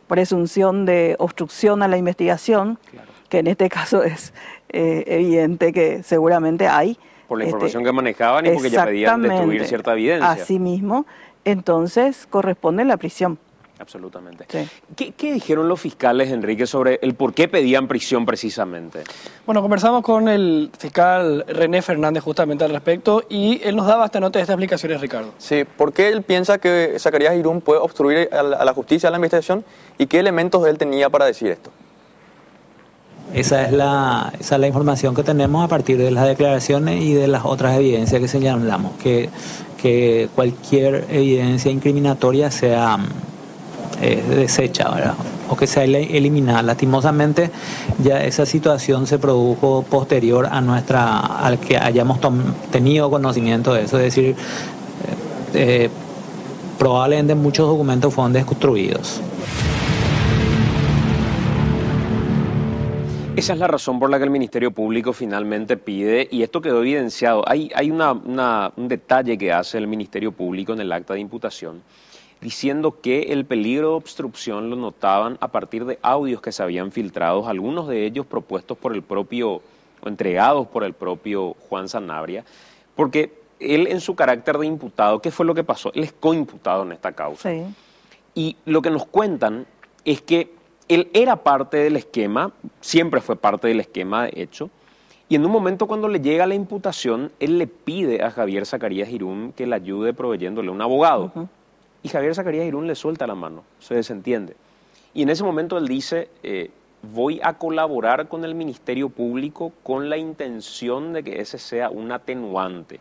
H: presunción de obstrucción a la investigación, claro, que en este caso es evidente que seguramente hay. Por la información que manejaban y porque ya pedían destruir cierta evidencia. Así mismo, entonces corresponde la prisión.
A: Absolutamente. Sí. ¿Qué dijeron los fiscales, Enrique, sobre el por qué pedían prisión precisamente?
B: Bueno, conversamos con el fiscal René Fernández justamente al respecto y él nos daba esta explicaciones, Ricardo.
C: Sí, ¿por qué él piensa que Zacarías Irún puede obstruir a la justicia, a la investigación, y qué elementos él tenía para decir esto?
K: Esa es la información que tenemos a partir de las declaraciones y de las otras evidencias que señalamos, que cualquier evidencia incriminatoria sea deshecha, ¿verdad? O que sea eliminada. Lastimosamente, ya esa situación se produjo posterior a al que hayamos tenido conocimiento de eso, es decir, probablemente muchos documentos fueron destruidos.
A: Esa es la razón por la que el Ministerio Público finalmente pide, y esto quedó evidenciado. Hay un detalle que hace el Ministerio Público en el acta de imputación, diciendo que el peligro de obstrucción lo notaban a partir de audios que se habían filtrado, algunos de ellos propuestos por el propio, o entregados por el propio Juan Sanabria, porque él en su carácter de imputado, ¿qué fue lo que pasó? Él es coimputado en esta causa. Sí. Y lo que nos cuentan es que él era parte del esquema, siempre fue parte del esquema de hecho, y en un momento cuando le llega la imputación, él le pide a Javier Zacarías Irún que le ayude proveyéndole un abogado. Uh-huh. Y Javier Zacarías Irún le suelta la mano, se desentiende. Y en ese momento él dice, voy a colaborar con el Ministerio Público con la intención de que ese sea un atenuante.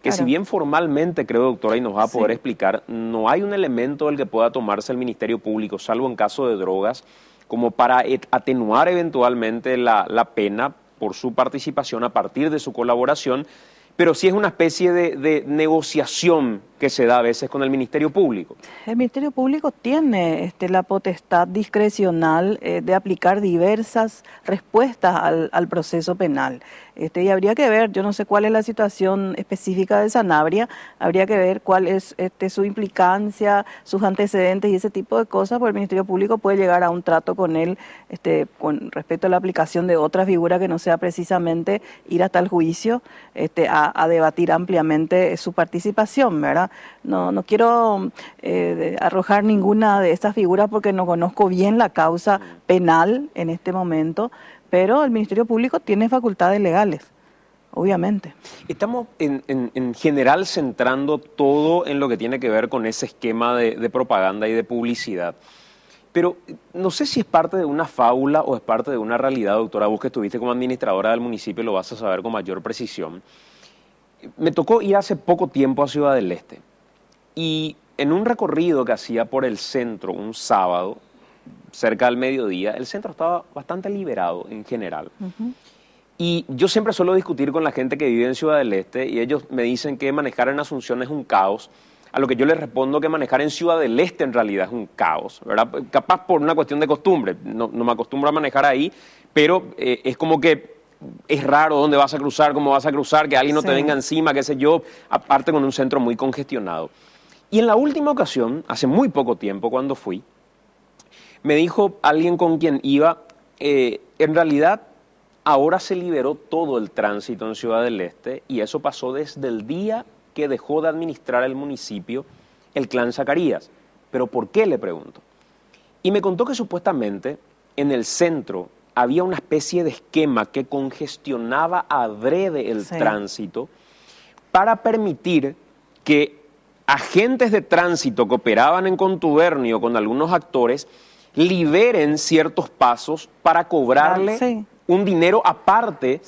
A: Que claro, si bien formalmente, creo, doctora, y nos va a poder explicar, no hay un elemento del que pueda tomarse el Ministerio Público, salvo en caso de drogas, como para atenuar eventualmente la pena por su participación a partir de su colaboración, pero sí es una especie de negociación que se da a veces con el Ministerio Público.
H: El Ministerio Público tiene la potestad discrecional de aplicar diversas respuestas al proceso penal. Y habría que ver, yo no sé cuál es la situación específica de Sanabria, habría que ver cuál es su implicancia, sus antecedentes y ese tipo de cosas, porque el Ministerio Público puede llegar a un trato con él con respecto a la aplicación de otra figura que no sea precisamente ir hasta el juicio a debatir ampliamente su participación, ¿verdad? No quiero arrojar ninguna de estas figuras porque no conozco bien la causa penal en este momento, pero el Ministerio Público tiene facultades legales, obviamente.
A: Estamos en general centrando todo en lo que tiene que ver con ese esquema de propaganda y de publicidad. Pero no sé si es parte de una fábula o es parte de una realidad, doctora. Vos que estuviste como administradora del municipio lo vas a saber con mayor precisión. Me tocó ir hace poco tiempo a Ciudad del Este y en un recorrido que hacía por el centro un sábado, cerca del mediodía, el centro estaba bastante liberado en general. Y yo siempre suelo discutir con la gente que vive en Ciudad del Este y ellos me dicen que manejar en Asunción es un caos, a lo que yo les respondo que manejar en Ciudad del Este en realidad es un caos, ¿verdad? Capaz por una cuestión de costumbre, no me acostumbro a manejar ahí, pero es como que es raro dónde vas a cruzar, cómo vas a cruzar, que alguien no te venga encima, qué sé yo, aparte con un centro muy congestionado. Y en la última ocasión, hace muy poco tiempo cuando fui, me dijo alguien con quien iba, en realidad ahora se liberó todo el tránsito en Ciudad del Este y eso pasó desde el día que dejó de administrar el municipio el clan Zacarías. ¿Pero por qué?, le pregunto. Y me contó que supuestamente en el centro había una especie de esquema que congestionaba adrede el tránsito para permitir que agentes de tránsito que operaban en contubernio con algunos actores liberen ciertos pasos para cobrarle un dinero aparte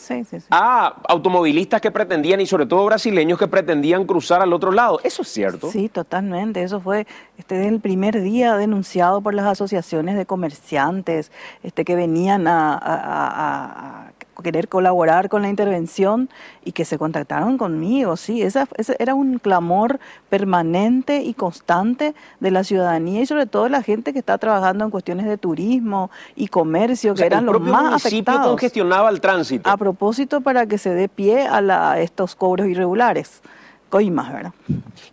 A: a automovilistas que pretendían, y sobre todo brasileños que pretendían cruzar al otro lado. ¿Eso es cierto?
H: Sí, totalmente. Eso fue desde el primer día denunciado por las asociaciones de comerciantes que venían a querer colaborar con la intervención y que se contactaron conmigo. Sí, ese era un clamor permanente y constante de la ciudadanía y sobre todo de la gente que está trabajando en cuestiones de turismo y comercio, que eran los más afectados.
A: Congestionaba el tránsito.
H: A propósito, para que se dé pie a estos cobros irregulares. Coimas, ¿verdad?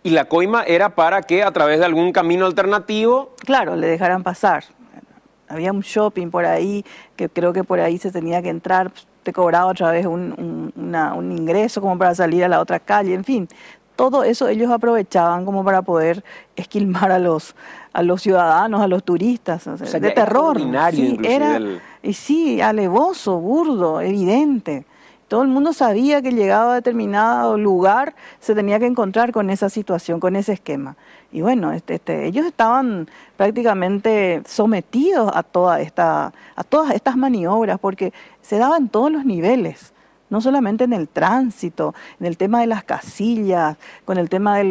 A: ¿Y la coima era para que a través de algún camino alternativo?
H: Claro, le dejaran pasar. Había un shopping por ahí, que creo que por ahí se tenía que entrar, te cobraba otra vez un ingreso como para salir a la otra calle, en fin. Todo eso ellos aprovechaban como para poder esquilmar a los ciudadanos, a los turistas, o sea, de terror. Sí, era, y sí, alevoso, burdo, evidente. Todo el mundo sabía que llegaba a determinado lugar, se tenía que encontrar con esa situación, con ese esquema. Y bueno, ellos estaban prácticamente sometidos a todas estas maniobras, porque se daban todos los niveles. No solamente en el tránsito, en el tema de las casillas, con el tema de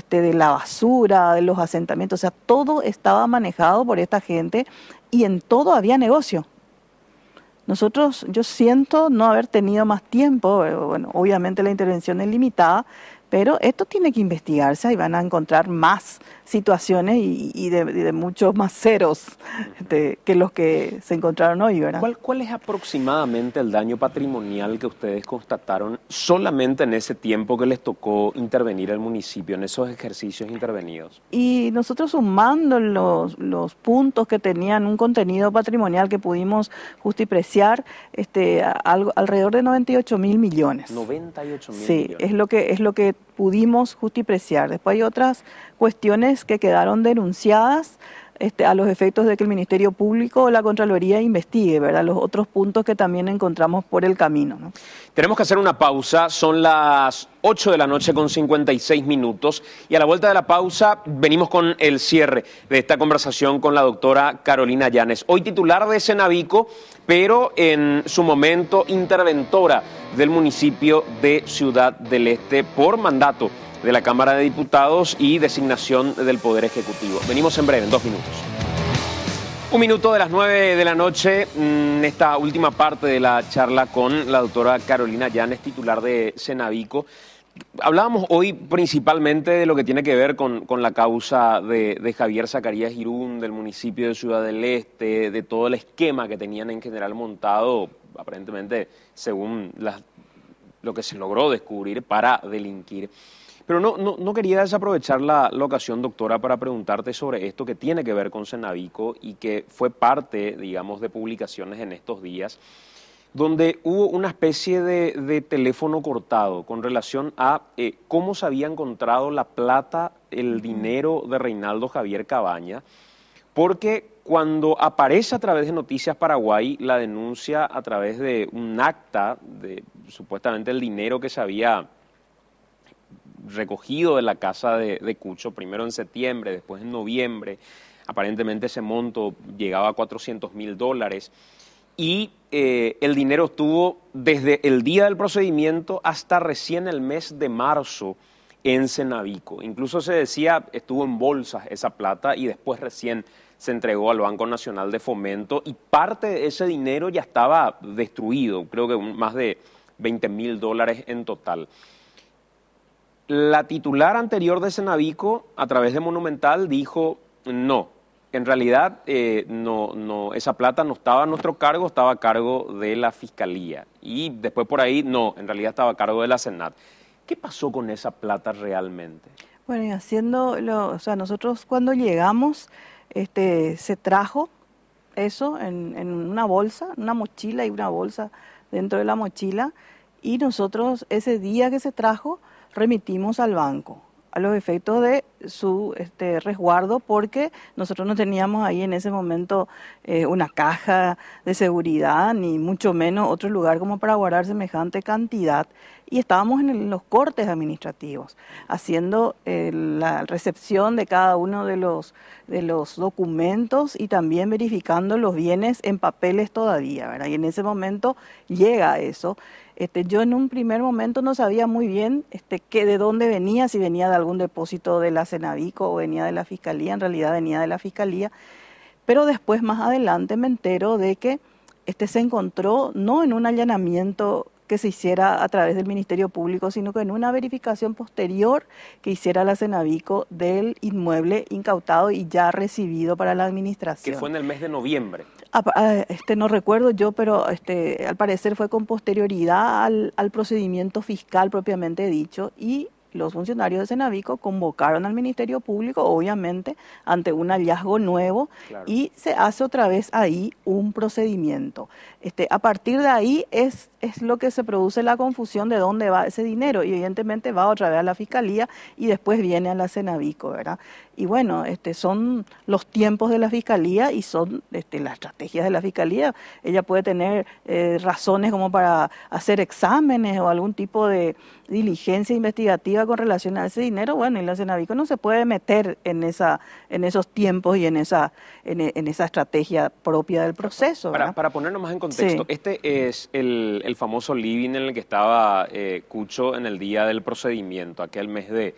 H: de la basura, de los asentamientos, o sea, todo estaba manejado por esta gente y en todo había negocio. Yo siento no haber tenido más tiempo, bueno, obviamente la intervención es limitada, pero esto tiene que investigarse y van a encontrar más situaciones y de muchos más ceros que los que se encontraron hoy, ¿verdad?
A: ¿Cuál es aproximadamente el daño patrimonial que ustedes constataron solamente en ese tiempo que les tocó intervenir el municipio, en esos ejercicios intervenidos?
H: Y nosotros sumando los puntos que tenían un contenido patrimonial que pudimos justipreciar, alrededor de 98.000 millones.
A: 98.000
H: millones. Sí, es lo que pudimos justipreciar. Después hay otras cuestiones que quedaron denunciadas a los efectos de que el Ministerio Público o la Contraloría investigue, ¿verdad? Los otros puntos que también encontramos por el camino, ¿no?
A: Tenemos que hacer una pausa, son las 8 de la noche con 56 minutos y a la vuelta de la pausa venimos con el cierre de esta conversación con la doctora Carolina Yanes, hoy titular de Cenavico, pero en su momento interventora del municipio de Ciudad del Este por mandato de la Cámara de Diputados y designación del Poder Ejecutivo. Venimos en breve, en 2 minutos. 1 minuto de las 9 de la noche, esta última parte de la charla con la doctora Carolina Yanes, titular de Cenavico. Hablábamos hoy principalmente de lo que tiene que ver con la causa de Javier Zacarías Irún, del municipio de Ciudad del Este, de todo el esquema que tenían en general montado, aparentemente según lo que se logró descubrir para delinquir. Pero no quería desaprovechar la ocasión, doctora, para preguntarte sobre esto que tiene que ver con Cenavico y que fue parte, digamos, de publicaciones en estos días, donde hubo una especie de teléfono cortado con relación a cómo se había encontrado la plata, el dinero de Reinaldo Javier Cabaña, porque cuando aparece a través de Noticias Paraguay la denuncia a través de un acta de supuestamente el dinero que se había recogido de la casa de Cucho, primero en septiembre, después en noviembre, aparentemente ese monto llegaba a $400.000, y el dinero estuvo desde el día del procedimiento hasta recién el mes de marzo en Cenavico. Incluso se decía, estuvo en bolsas esa plata y después recién se entregó al Banco Nacional de Fomento y parte de ese dinero ya estaba destruido, creo que más de $20.000 en total. La titular anterior de Cenavico, a través de Monumental, dijo no. En realidad, esa plata no estaba a nuestro cargo, estaba a cargo de la Fiscalía. Y después por ahí, no, en realidad estaba a cargo de la Senat. ¿Qué pasó con esa plata realmente?
H: Bueno, y nosotros cuando llegamos, se trajo eso en una bolsa, una mochila y una bolsa dentro de la mochila. Y nosotros ese día que se trajo, remitimos al banco a los efectos de su resguardo, porque nosotros no teníamos ahí en ese momento una caja de seguridad, ni mucho menos otro lugar como para guardar semejante cantidad, y estábamos en los cortes administrativos, haciendo la recepción de cada uno de los documentos y también verificando los bienes en papeles todavía, ¿verdad? Y en ese momento llega eso. Yo en un primer momento no sabía muy bien de dónde venía, si venía de algún depósito de la Cenavico o venía de la Fiscalía. En realidad venía de la Fiscalía, pero después más adelante me entero de que se encontró no en un allanamiento que se hiciera a través del Ministerio Público, sino que en una verificación posterior que hiciera la Cenavico del inmueble incautado y ya recibido para la administración.
A: Que fue en el mes de noviembre.
H: No recuerdo yo, pero al parecer fue con posterioridad al procedimiento fiscal propiamente dicho, y los funcionarios de Cenavico convocaron al Ministerio Público, obviamente, ante un hallazgo nuevo, claro, y se hace otra vez ahí un procedimiento. A partir de ahí es lo que se produce la confusión de dónde va ese dinero, y evidentemente va otra vez a la Fiscalía y después viene a la Cenavico, ¿verdad? Y bueno, son los tiempos de la Fiscalía y son las estrategias de la Fiscalía. Ella puede tener razones como para hacer exámenes o algún tipo de diligencia investigativa con relación a ese dinero, bueno, y la Cenavico no se puede meter en esos tiempos y en esa estrategia propia del proceso.
A: Para ponernos más en contexto, sí. Este es el famoso living en el que estaba Cucho en el día del procedimiento, aquel mes de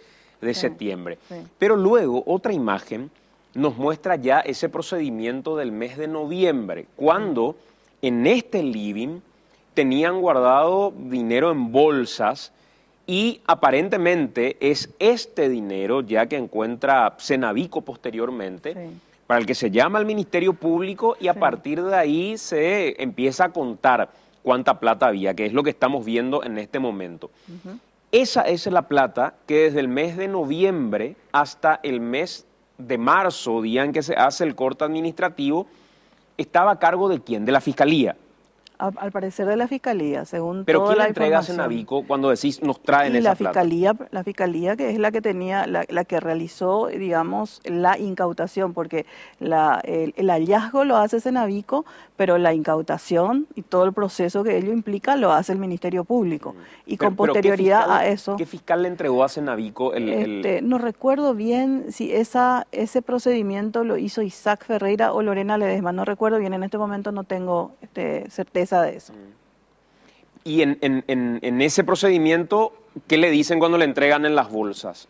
A: septiembre. Sí. Pero luego otra imagen nos muestra ya ese procedimiento del mes de noviembre, cuando en este living tenían guardado dinero en bolsas. Y aparentemente es este dinero, ya que encuentra Cenavico posteriormente, sí, para el que se llama al Ministerio Público y a partir de ahí se empieza a contar cuánta plata había, que es lo que estamos viendo en este momento. Uh-huh. Esa es la plata que desde el mes de noviembre hasta el mes de marzo, día en que se hace el corte administrativo, estaba a cargo ¿de quién? De la Fiscalía.
H: Al parecer de la Fiscalía, según
A: ¿pero
H: toda
A: quién
H: la
A: entrega a
H: información.
A: Cenavico cuando decís nos traen esa plata?
H: La Fiscalía, que es la que tenía, la que realizó, digamos, la incautación, porque el hallazgo lo hace Cenavico, pero la incautación y todo el proceso que ello implica lo hace el Ministerio Público. Y con posterioridad a eso...
A: ¿Qué fiscal le entregó a Cenavico
H: No recuerdo bien si ese procedimiento lo hizo Isaac Ferreira o Lorena Ledesma, no recuerdo bien, en este momento no tengo certeza de eso.
A: Y en ese procedimiento, ¿qué le dicen cuando le entregan en las bolsas?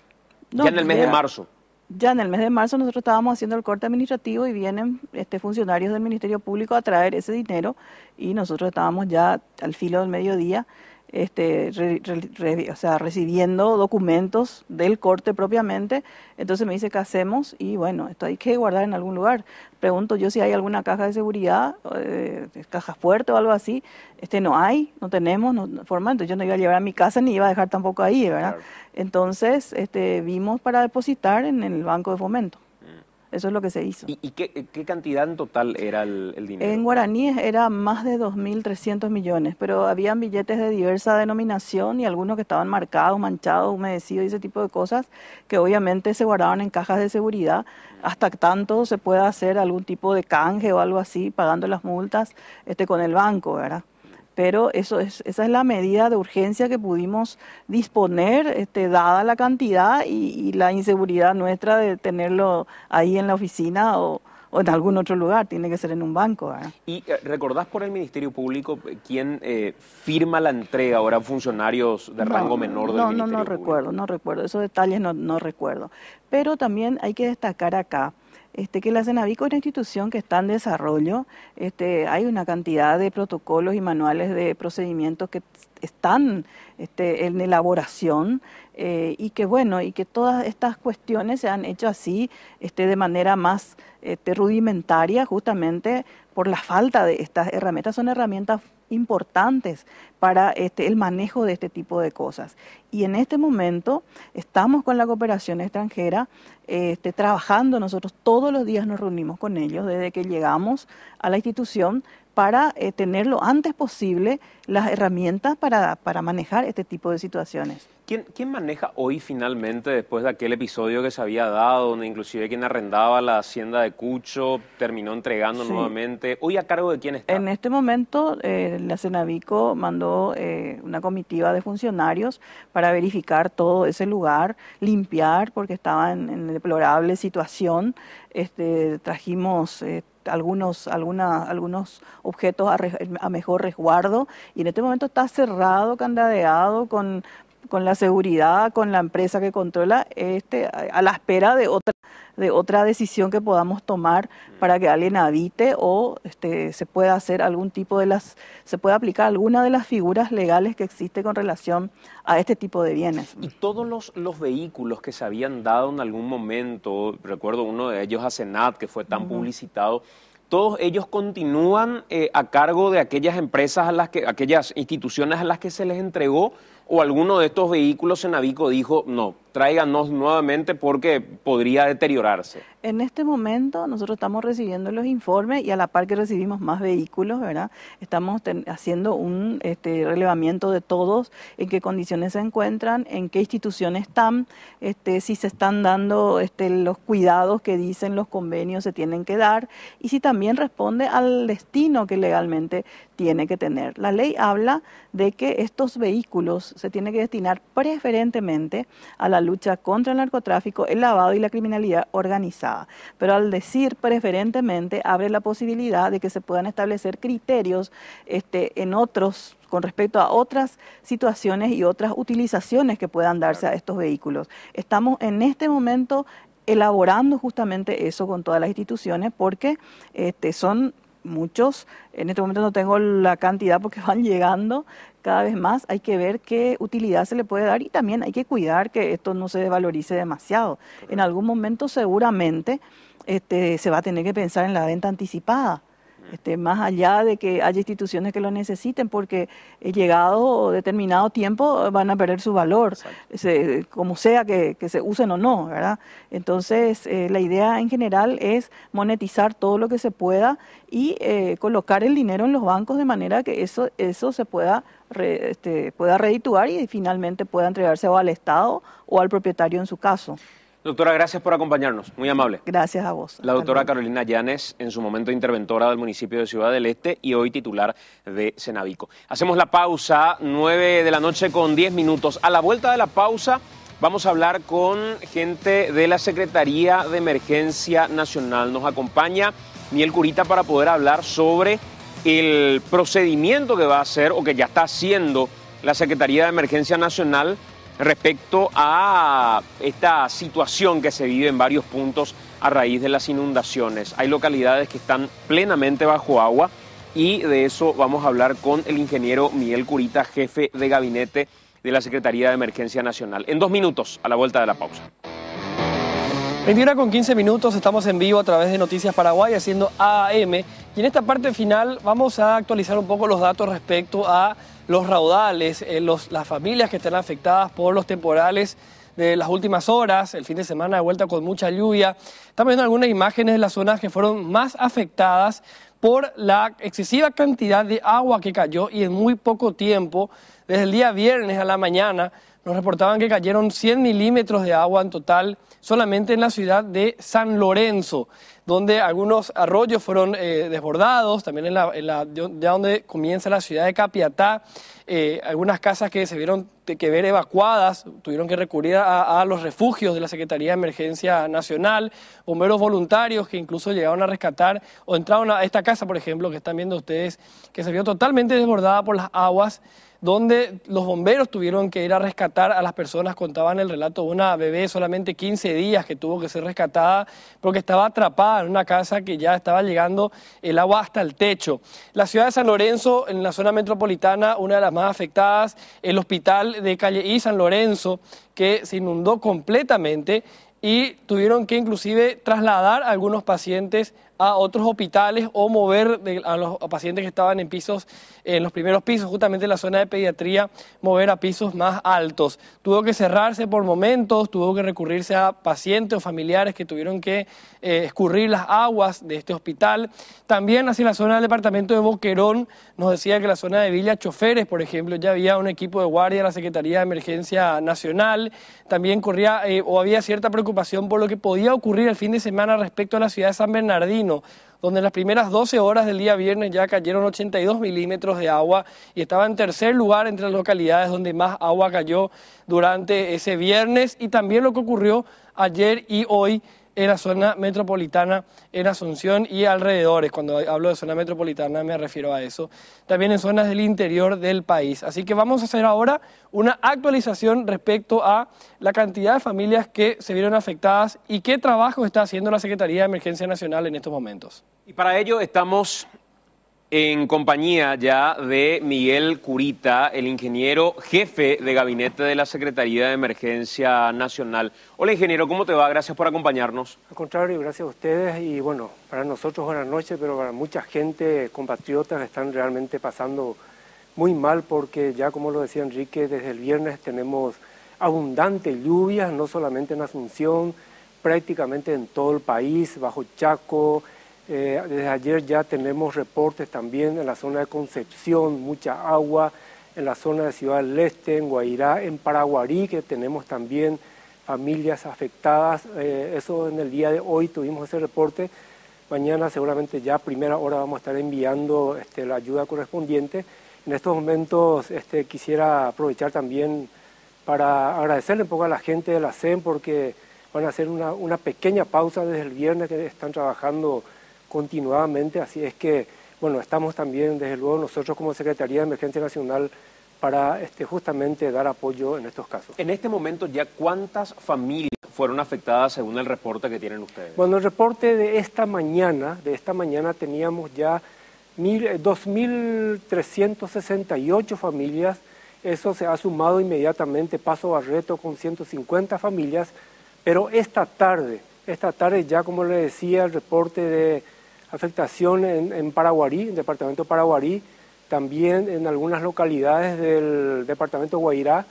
A: Ya en el mes de marzo.
H: Ya en el mes de marzo nosotros estábamos haciendo el corte administrativo y vienen funcionarios del Ministerio Público a traer ese dinero y nosotros estábamos ya al filo del mediodía o sea, recibiendo documentos del corte propiamente. Entonces me dice, ¿qué hacemos? Y bueno, esto hay que guardar en algún lugar. Pregunto yo si hay alguna caja de seguridad, caja fuerte o algo así. No hay, no tenemos forma, entonces yo no iba a llevar a mi casa ni iba a dejar tampoco ahí, ¿verdad? Claro. Entonces vimos para depositar en el Banco de Fomento. Eso es lo que se hizo.
A: ¿Y qué cantidad en total era el dinero?
H: En guaraníes era más de 2.300 millones, pero habían billetes de diversa denominación y algunos que estaban marcados, manchados, humedecidos y ese tipo de cosas que obviamente se guardaban en cajas de seguridad hasta tanto se pueda hacer algún tipo de canje o algo así, pagando las multas con el banco, ¿verdad? Pero esa es la medida de urgencia que pudimos disponer, dada la cantidad y la inseguridad nuestra de tenerlo ahí en la oficina o en algún otro lugar, tiene que ser en un banco, ¿verdad?
A: ¿Y recordás por el Ministerio Público quién firma la entrega ahora a funcionarios de rango menor del Ministerio Público?
H: No recuerdo, esos detalles no recuerdo. Pero también hay que destacar acá que la Cenavico es una institución que está en desarrollo. Hay una cantidad de protocolos y manuales de procedimientos que están en elaboración y que todas estas cuestiones se han hecho así de manera más rudimentaria, justamente por la falta de estas herramientas. Son herramientas importantes para el manejo de este tipo de cosas. Y en este momento estamos con la cooperación extranjera trabajando. Nosotros todos los días nos reunimos con ellos desde que llegamos a la institución para tener lo antes posible las herramientas para manejar este tipo de situaciones.
A: ¿Quién maneja hoy finalmente, después de aquel episodio que se había dado, donde inclusive quien arrendaba la hacienda de Cucho terminó entregando nuevamente? ¿Hoy a cargo de quién está?
H: En este momento la Cenavico mandó una comitiva de funcionarios para verificar todo ese lugar, limpiar porque estaba en deplorable situación. Trajimos algunos objetos a mejor resguardo y en este momento está cerrado, candadeado, con la seguridad, con la empresa que controla, a la espera de otra decisión que podamos tomar para que alguien habite o se pueda hacer se pueda aplicar alguna de las figuras legales que existe con relación a este tipo de bienes.
A: Y todos los vehículos que se habían dado en algún momento, recuerdo uno de ellos a Senat, que fue tan publicitado, todos ellos continúan a cargo de aquellas empresas aquellas instituciones a las que se les entregó, o alguno de estos vehículos Cenavico dijo, no, tráiganos nuevamente porque podría deteriorarse.
H: En este momento nosotros estamos recibiendo los informes y a la par que recibimos más vehículos, ¿verdad? Estamos haciendo un relevamiento de todos, en qué condiciones se encuentran, en qué instituciones están, si se están dando los cuidados que dicen los convenios se tienen que dar y si también responde al destino que legalmente tiene que tener. La ley habla de que estos vehículos se tienen que destinar preferentemente a la lucha contra el narcotráfico, el lavado y la criminalidad organizada. Pero al decir preferentemente, abre la posibilidad de que se puedan establecer criterios en otros, con respecto a otras situaciones y otras utilizaciones que puedan darse a estos vehículos. Estamos en este momento elaborando justamente eso con todas las instituciones porque son muchos. En este momento no tengo la cantidad porque van llegando cada vez más. Hay que ver qué utilidad se le puede dar y también hay que cuidar que esto no se desvalorice demasiado. En algún momento seguramente se va a tener que pensar en la venta anticipada. Más allá de que haya instituciones que lo necesiten, porque llegado determinado tiempo van a perder su valor, como sea que se usen o no, ¿verdad? Entonces, la idea en general es monetizar todo lo que se pueda y colocar el dinero en los bancos de manera que eso se pueda redituar y finalmente pueda entregarse o al Estado o al propietario en su caso.
A: Doctora, gracias por acompañarnos, muy amable.
H: Gracias a vos.
A: La doctora Carolina Llanes, en su momento interventora del municipio de Ciudad del Este y hoy titular de Cenavico. Hacemos la pausa, 9 de la noche con 10 minutos. A la vuelta de la pausa vamos a hablar con gente de la Secretaría de Emergencia Nacional. Nos acompaña Miel Curita para poder hablar sobre el procedimiento que va a hacer o que ya está haciendo la Secretaría de Emergencia Nacional respecto a esta situación que se vive en varios puntos a raíz de las inundaciones. Hay localidades que están plenamente bajo agua y de eso vamos a hablar con el ingeniero Miguel Curita, jefe de gabinete de la Secretaría de Emergencia Nacional. En 2 minutos, a la vuelta de la pausa.
B: 21:15 minutos, estamos en vivo a través de Noticias Paraguay haciendo AAM y en esta parte final vamos a actualizar un poco los datos respecto a los raudales, las familias que están afectadas por los temporales de las últimas horas, el fin de semana de vuelta con mucha lluvia. Estamos viendo algunas imágenes de las zonas que fueron más afectadas por la excesiva cantidad de agua que cayó y en muy poco tiempo. Desde el día viernes a la mañana nos reportaban que cayeron 100 milímetros de agua en total solamente en la ciudad de San Lorenzo, donde algunos arroyos fueron desbordados, también ya donde comienza la ciudad de Capiatá, algunas casas que se vieron que ver evacuadas, tuvieron que recurrir a los refugios de la Secretaría de Emergencia Nacional, bomberos voluntarios que incluso llegaron a rescatar o entraron a esta casa, por ejemplo, que están viendo ustedes, que se vio totalmente desbordada por las aguas, donde los bomberos tuvieron que ir a rescatar a las personas. Contaban el relato de una bebé solamente 15 días que tuvo que ser rescatada porque estaba atrapada en una casa que ya estaba llegando el agua hasta el techo. La ciudad de San Lorenzo, en la zona metropolitana, una de las más afectadas, el hospital de Calle I San Lorenzo, que se inundó completamente y tuvieron que inclusive trasladar a algunos pacientes a otros hospitales o mover a los pacientes que estaban en los primeros pisos, justamente en la zona de pediatría, mover a pisos más altos. Tuvo que cerrarse por momentos, tuvo que recurrirse a pacientes o familiares que tuvieron que escurrir las aguas de este hospital. También hacia la zona del departamento de Boquerón, nos decía que la zona de Villa Choferes, por ejemplo, ya había un equipo de guardia de la Secretaría de Emergencia Nacional. También había cierta preocupación por lo que podía ocurrir el fin de semana respecto a la ciudad de San Bernardino, donde en las primeras 12 horas del día viernes ya cayeron 82 milímetros de agua y estaba en tercer lugar entre las localidades donde más agua cayó durante ese viernes, y también lo que ocurrió ayer y hoy en la zona metropolitana, en Asunción y alrededores. Cuando hablo de zona metropolitana me refiero a eso. También en zonas del interior del país. Así que vamos a hacer ahora una actualización respecto a la cantidad de familias que se vieron afectadas y qué trabajo está haciendo la Secretaría de Emergencia Nacional en estos momentos.
A: Y para ello estamos en compañía ya de Miguel Curita, el ingeniero jefe de gabinete de la Secretaría de Emergencia Nacional. Hola, ingeniero, ¿cómo te va? Gracias por acompañarnos.
L: Al contrario, gracias a ustedes y bueno, para nosotros buenas noches, pero para mucha gente, compatriotas, están realmente pasando muy mal porque ya como lo decía Enrique, desde el viernes tenemos abundante lluvias, no solamente en Asunción, prácticamente en todo el país, bajo Chaco. Desde ayer ya tenemos reportes también en la zona de Concepción, mucha agua, en la zona de Ciudad del Este, en Guairá, en Paraguarí, que tenemos también familias afectadas. Eso en el día de hoy tuvimos ese reporte. Mañana seguramente ya a primera hora vamos a estar enviando la ayuda correspondiente. En estos momentos quisiera aprovechar también para agradecerle un poco a la gente de la CEN porque van a hacer una pequeña pausa desde el viernes, que están trabajando continuadamente, así es que, bueno, estamos también, desde luego, nosotros como Secretaría de Emergencia Nacional para justamente dar apoyo en estos casos.
A: En este momento, ¿ya cuántas familias fueron afectadas según el reporte que tienen ustedes?
L: Bueno, el reporte de esta mañana teníamos ya 2.368 familias, eso se ha sumado inmediatamente Paso Barreto con 150 familias, pero esta tarde ya, como le decía, el reporte de afectación en Paraguarí, en el departamento de Paraguarí, también en algunas localidades del departamento de Guairá,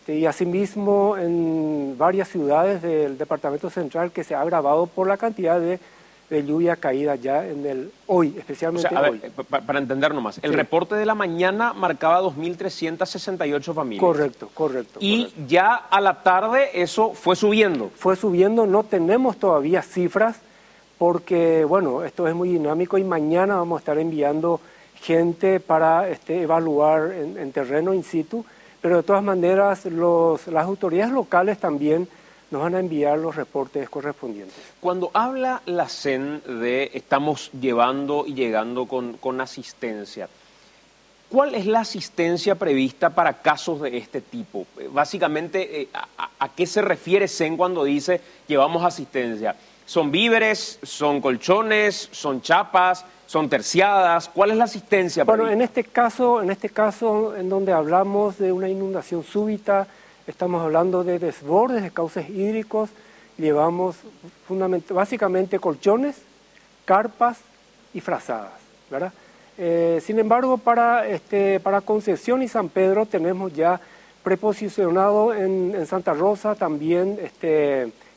L: y asimismo en varias ciudades del departamento central que se ha agravado por la cantidad de lluvia caída ya hoy, especialmente hoy.
A: Para entender nomás, el reporte de la mañana marcaba 2.368 familias.
L: Correcto.
A: Y ya a la tarde eso fue subiendo.
L: Fue subiendo, no tenemos todavía cifras porque, bueno, esto es muy dinámico y mañana vamos a estar enviando gente para evaluar en terreno in situ, pero de todas maneras las autoridades locales también nos van a enviar los reportes correspondientes.
A: Cuando habla la CEN de estamos llevando y llegando con asistencia, ¿Cuál es la asistencia prevista para casos de este tipo? Básicamente, ¿a qué se refiere SEN cuando dice llevamos asistencia? ¿Son víveres, son colchones, son chapas, son terciadas? ¿Cuál es la asistencia prevista?
L: Bueno, en este caso en donde hablamos de una inundación súbita, estamos hablando de desbordes de cauces hídricos, llevamos básicamente colchones, carpas y frazadas, ¿verdad? Sin embargo, para Concepción y San Pedro tenemos ya preposicionado en Santa Rosa también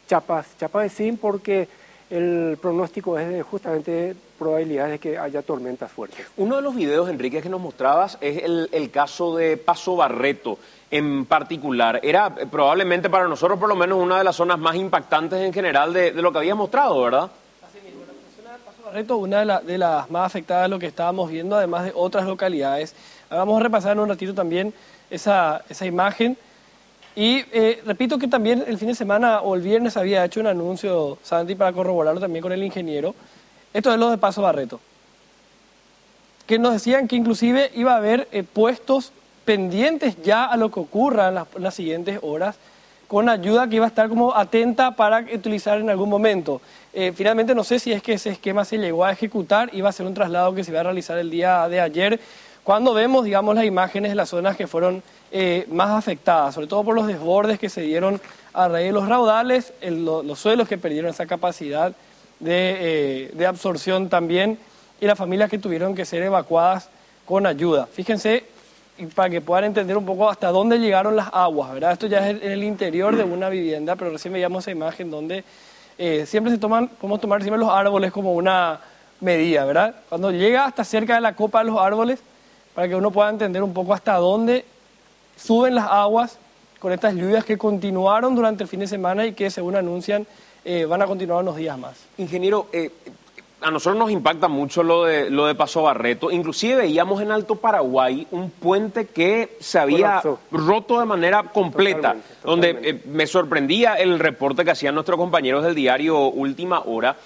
L: chapas de zinc, porque el pronóstico es de justamente probabilidades de que haya tormentas fuertes.
A: Uno de los videos, Enrique, que nos mostrabas es el caso de Paso Barreto en particular. Era probablemente para nosotros por lo menos una de las zonas más impactantes en general de lo que habías mostrado, ¿verdad?
B: Barreto, una de las más afectadas de lo que estábamos viendo, además de otras localidades. Vamos a repasar en un ratito también esa imagen. Y repito que también el fin de semana o el viernes había hecho un anuncio, Santi, para corroborarlo también con el ingeniero. Esto es lo de Paso Barreto. Que nos decían que inclusive iba a haber puestos pendientes ya a lo que ocurra en las siguientes horas, con ayuda que iba a estar como atenta para utilizar en algún momento. Finalmente no sé si es que ese esquema se llegó a ejecutar, iba a ser un traslado que se iba a realizar el día de ayer, cuando vemos, digamos, las imágenes de las zonas que fueron más afectadas, sobre todo por los desbordes que se dieron a raíz de los raudales, los suelos que perdieron esa capacidad de absorción también, y las familias que tuvieron que ser evacuadas con ayuda. Fíjense, y para que puedan entender un poco hasta dónde llegaron las aguas, ¿verdad? Esto ya es en el interior de una vivienda, pero recién veíamos esa imagen donde siempre podemos tomar siempre los árboles como una medida, ¿verdad? Cuando llega hasta cerca de la copa de los árboles, para que uno pueda entender un poco hasta dónde suben las aguas con estas lluvias que continuaron durante el fin de semana y que, según anuncian, van a continuar unos días más.
A: Ingeniero, a nosotros nos impacta mucho lo de Paso Barreto. Inclusive veíamos en Alto Paraguay un puente que se había roto de manera completa, donde me sorprendía el reporte que hacían nuestros compañeros del diario Última Hora,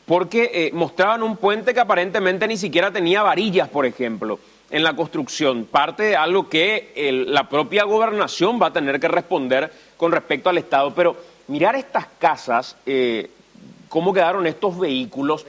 A: porque mostraban un puente que aparentemente ni siquiera tenía varillas, por ejemplo, en la construcción. Parte de algo que la propia gobernación va a tener que responder con respecto al Estado. Pero mirar estas casas, cómo quedaron estos vehículos,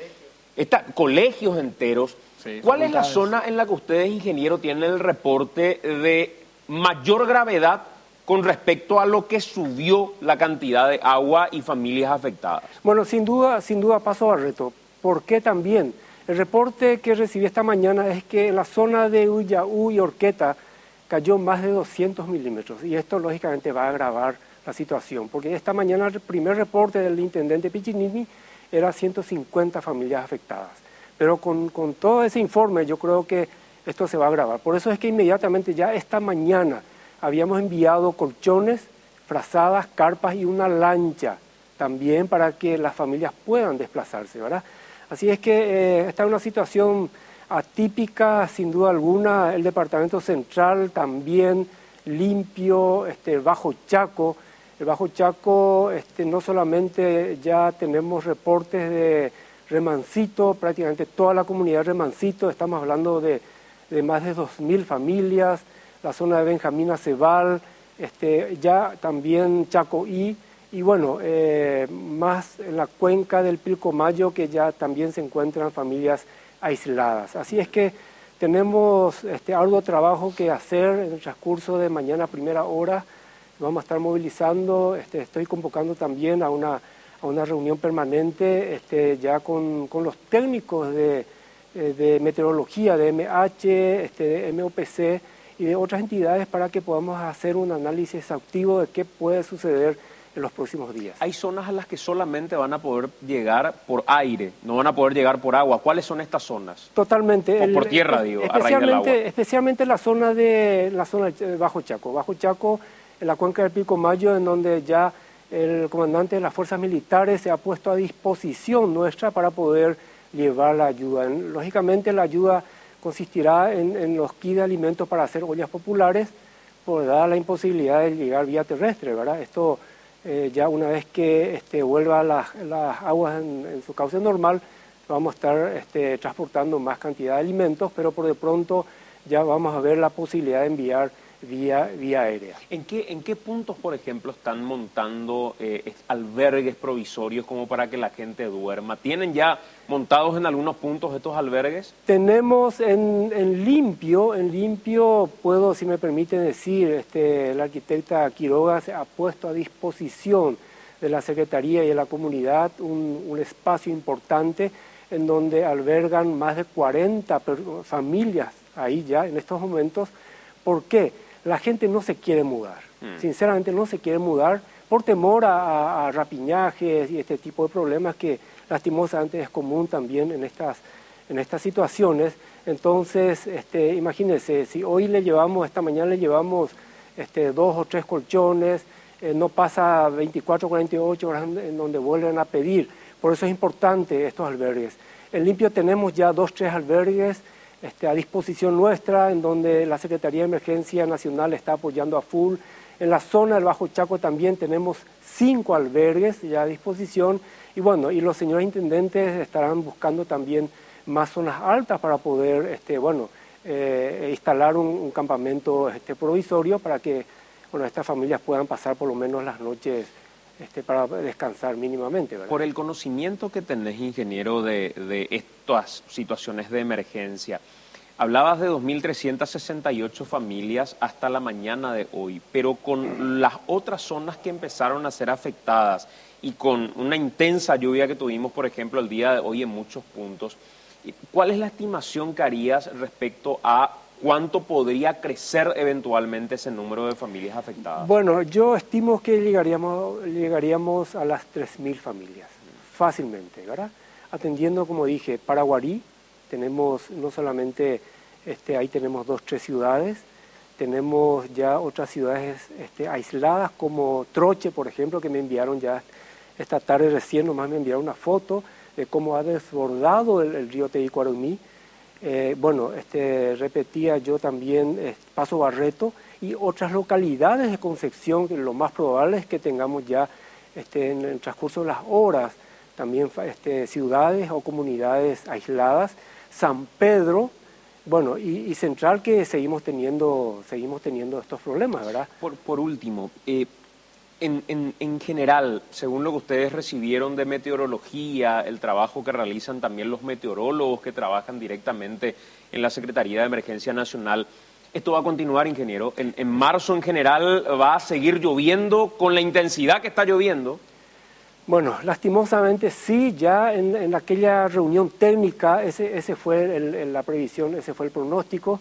A: colegios enteros. Sí, ¿cuál es la zona en la que ustedes, ingeniero, tienen el reporte de mayor gravedad con respecto a lo que subió la cantidad de agua y familias afectadas?
L: Bueno, sin duda Paso Barreto. ¿Por qué también? El reporte que recibí esta mañana es que en la zona de Ullaú y Orqueta cayó más de 200 milímetros, y esto lógicamente va a agravar la situación, porque esta mañana el primer reporte del intendente Piccinini era 150 familias afectadas. Pero con todo ese informe yo creo que esto se va a agravar. Por eso es que inmediatamente ya esta mañana habíamos enviado colchones, frazadas, carpas y una lancha también para que las familias puedan desplazarse, ¿verdad? Así es que está en una situación atípica, sin duda alguna. El departamento central también limpio, Bajo Chaco. El Bajo Chaco, no solamente ya tenemos reportes de Remancito, prácticamente toda la comunidad de Remancito, estamos hablando de más de 2.000 familias, la zona de Benjamín Acebal, ya también Chacoí, y bueno, más en la cuenca del Pilcomayo, que ya también se encuentran familias aisladas. Así es que tenemos arduo trabajo que hacer en el transcurso de mañana a primera hora. Vamos a estar movilizando, estoy convocando también a una reunión permanente ya con los técnicos de meteorología, de MH, de MOPC y de otras entidades, para que podamos hacer un análisis exhaustivo de qué puede suceder en los próximos días.
A: Hay zonas a las que solamente van a poder llegar por aire, no van a poder llegar por agua. ¿Cuáles son estas zonas?
L: Totalmente.
A: O por tierra, digo, a raíz del agua.
L: Especialmente la zona de Bajo Chaco. Bajo Chaco, en la cuenca del Pilcomayo, en donde ya el comandante de las fuerzas militares se ha puesto a disposición nuestra para poder llevar la ayuda. Lógicamente la ayuda consistirá en los kits de alimentos para hacer ollas populares, por dar la imposibilidad de llegar vía terrestre, ¿verdad? Esto ya una vez que vuelva las aguas en su cauce normal, vamos a estar transportando más cantidad de alimentos, pero por de pronto ya vamos a ver la posibilidad de enviar vía aérea.
A: ¿En qué puntos, por ejemplo, están montando albergues provisorios como para que la gente duerma? ¿Tienen ya montados en algunos puntos estos albergues?
L: Tenemos en limpio puedo, si me permiten decir, la arquitecta Quiroga se ha puesto a disposición de la Secretaría y de la comunidad un espacio importante en donde albergan más de 40 familias ahí ya en estos momentos. ¿Por qué? La gente no se quiere mudar, sinceramente no se quiere mudar por temor a rapiñajes y este tipo de problemas que lastimosamente es común también en estas situaciones. Entonces, imagínense, si hoy esta mañana le llevamos 2 o 3 colchones, no pasa 24 o 48 horas en donde vuelven a pedir. Por eso es importante estos albergues. En limpio tenemos ya 2 o 3 albergues a disposición nuestra, en donde la Secretaría de Emergencia Nacional está apoyando a full. En la zona del Bajo Chaco también tenemos 5 albergues ya a disposición. Y bueno, y los señores intendentes estarán buscando también más zonas altas para poder instalar un campamento provisorio para que estas familias puedan pasar por lo menos las noches para descansar mínimamente, ¿verdad?
A: Por el conocimiento que tenés, ingeniero, de estas situaciones de emergencia, hablabas de 2.368 familias hasta la mañana de hoy, pero con las otras zonas que empezaron a ser afectadas y con una intensa lluvia que tuvimos, por ejemplo, el día de hoy en muchos puntos, ¿cuál es la estimación que harías respecto a cuánto podría crecer eventualmente ese número de familias afectadas?
L: Bueno, yo estimo que llegaríamos a las 3.000 familias, fácilmente, ¿verdad? Atendiendo, como dije, Paraguarí, tenemos no solamente, ahí tenemos 2 o 3 ciudades, tenemos ya otras ciudades aisladas como Troche, por ejemplo, que me enviaron ya esta tarde recién, nomás me enviaron una foto de cómo ha desbordado el río Teguicuarumí. Repetía yo también Paso Barreto y otras localidades de Concepción, que lo más probable es que tengamos ya en el transcurso de las horas también ciudades o comunidades aisladas. San Pedro, y Central, que seguimos teniendo estos problemas, ¿verdad?
A: Por último, en general, según lo que ustedes recibieron de meteorología, el trabajo que realizan también los meteorólogos que trabajan directamente en la Secretaría de Emergencia Nacional, ¿esto va a continuar, ingeniero? ¿En marzo en general va a seguir lloviendo con la intensidad que está lloviendo?
L: Bueno, lastimosamente sí, ya en aquella reunión técnica ese fue la previsión, ese fue el pronóstico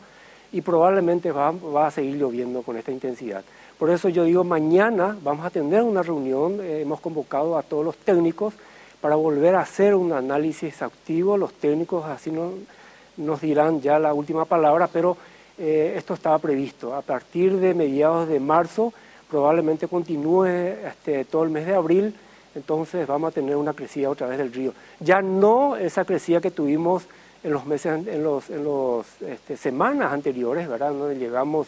L: y probablemente va a seguir lloviendo con esta intensidad. Por eso yo digo, mañana vamos a tener una reunión, hemos convocado a todos los técnicos para volver a hacer un análisis exhaustivo. Los técnicos así nos dirán ya la última palabra, pero esto estaba previsto. A partir de mediados de marzo probablemente continúe todo el mes de abril, entonces vamos a tener una crecida otra vez del río. Ya no esa crecida que tuvimos en los meses, en los semanas anteriores, ¿verdad? Donde llegamos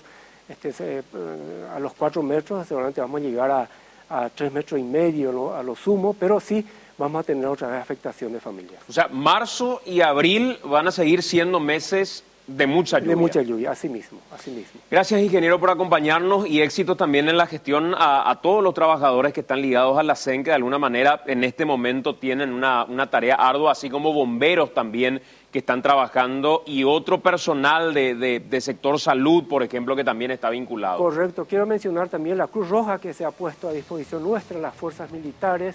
L: a los 4 metros, seguramente vamos a llegar a 3,5 metros, ¿no? A lo sumo, pero sí vamos a tener otra vez afectación de familias.
A: O sea, marzo y abril van a seguir siendo meses de mucha lluvia.
L: De mucha lluvia, así mismo, así mismo.
A: Gracias, ingeniero, por acompañarnos y éxito también en la gestión a todos los trabajadores que están ligados a la CEN, que de alguna manera en este momento tienen una tarea ardua, así como bomberos también que están trabajando y otro personal de sector salud, por ejemplo, que también está vinculado.
L: Correcto. Quiero mencionar también la Cruz Roja, que se ha puesto a disposición nuestra, las fuerzas militares,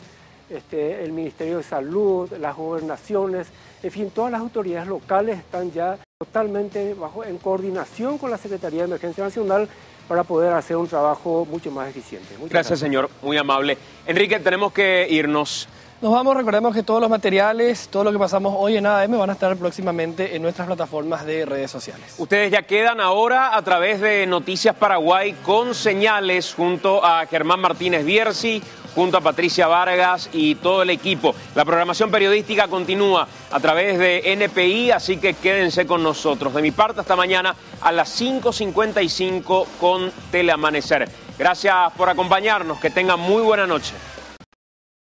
L: el Ministerio de Salud, las gobernaciones, en fin, todas las autoridades locales están ya totalmente en coordinación con la Secretaría de Emergencia Nacional para poder hacer un trabajo mucho más eficiente.
A: Gracias, señor. Muy amable. Enrique, tenemos que irnos.
B: Nos vamos, recordemos que todos los materiales, todo lo que pasamos hoy en ADM van a estar próximamente en nuestras plataformas de redes sociales.
A: Ustedes ya quedan ahora a través de Noticias Paraguay con señales junto a Germán Martínez Bierzi, junto a Patricia Vargas y todo el equipo. La programación periodística continúa a través de NPI, así que quédense con nosotros. De mi parte, hasta mañana a las 5:55 con Teleamanecer. Gracias por acompañarnos, que tengan muy buena noche.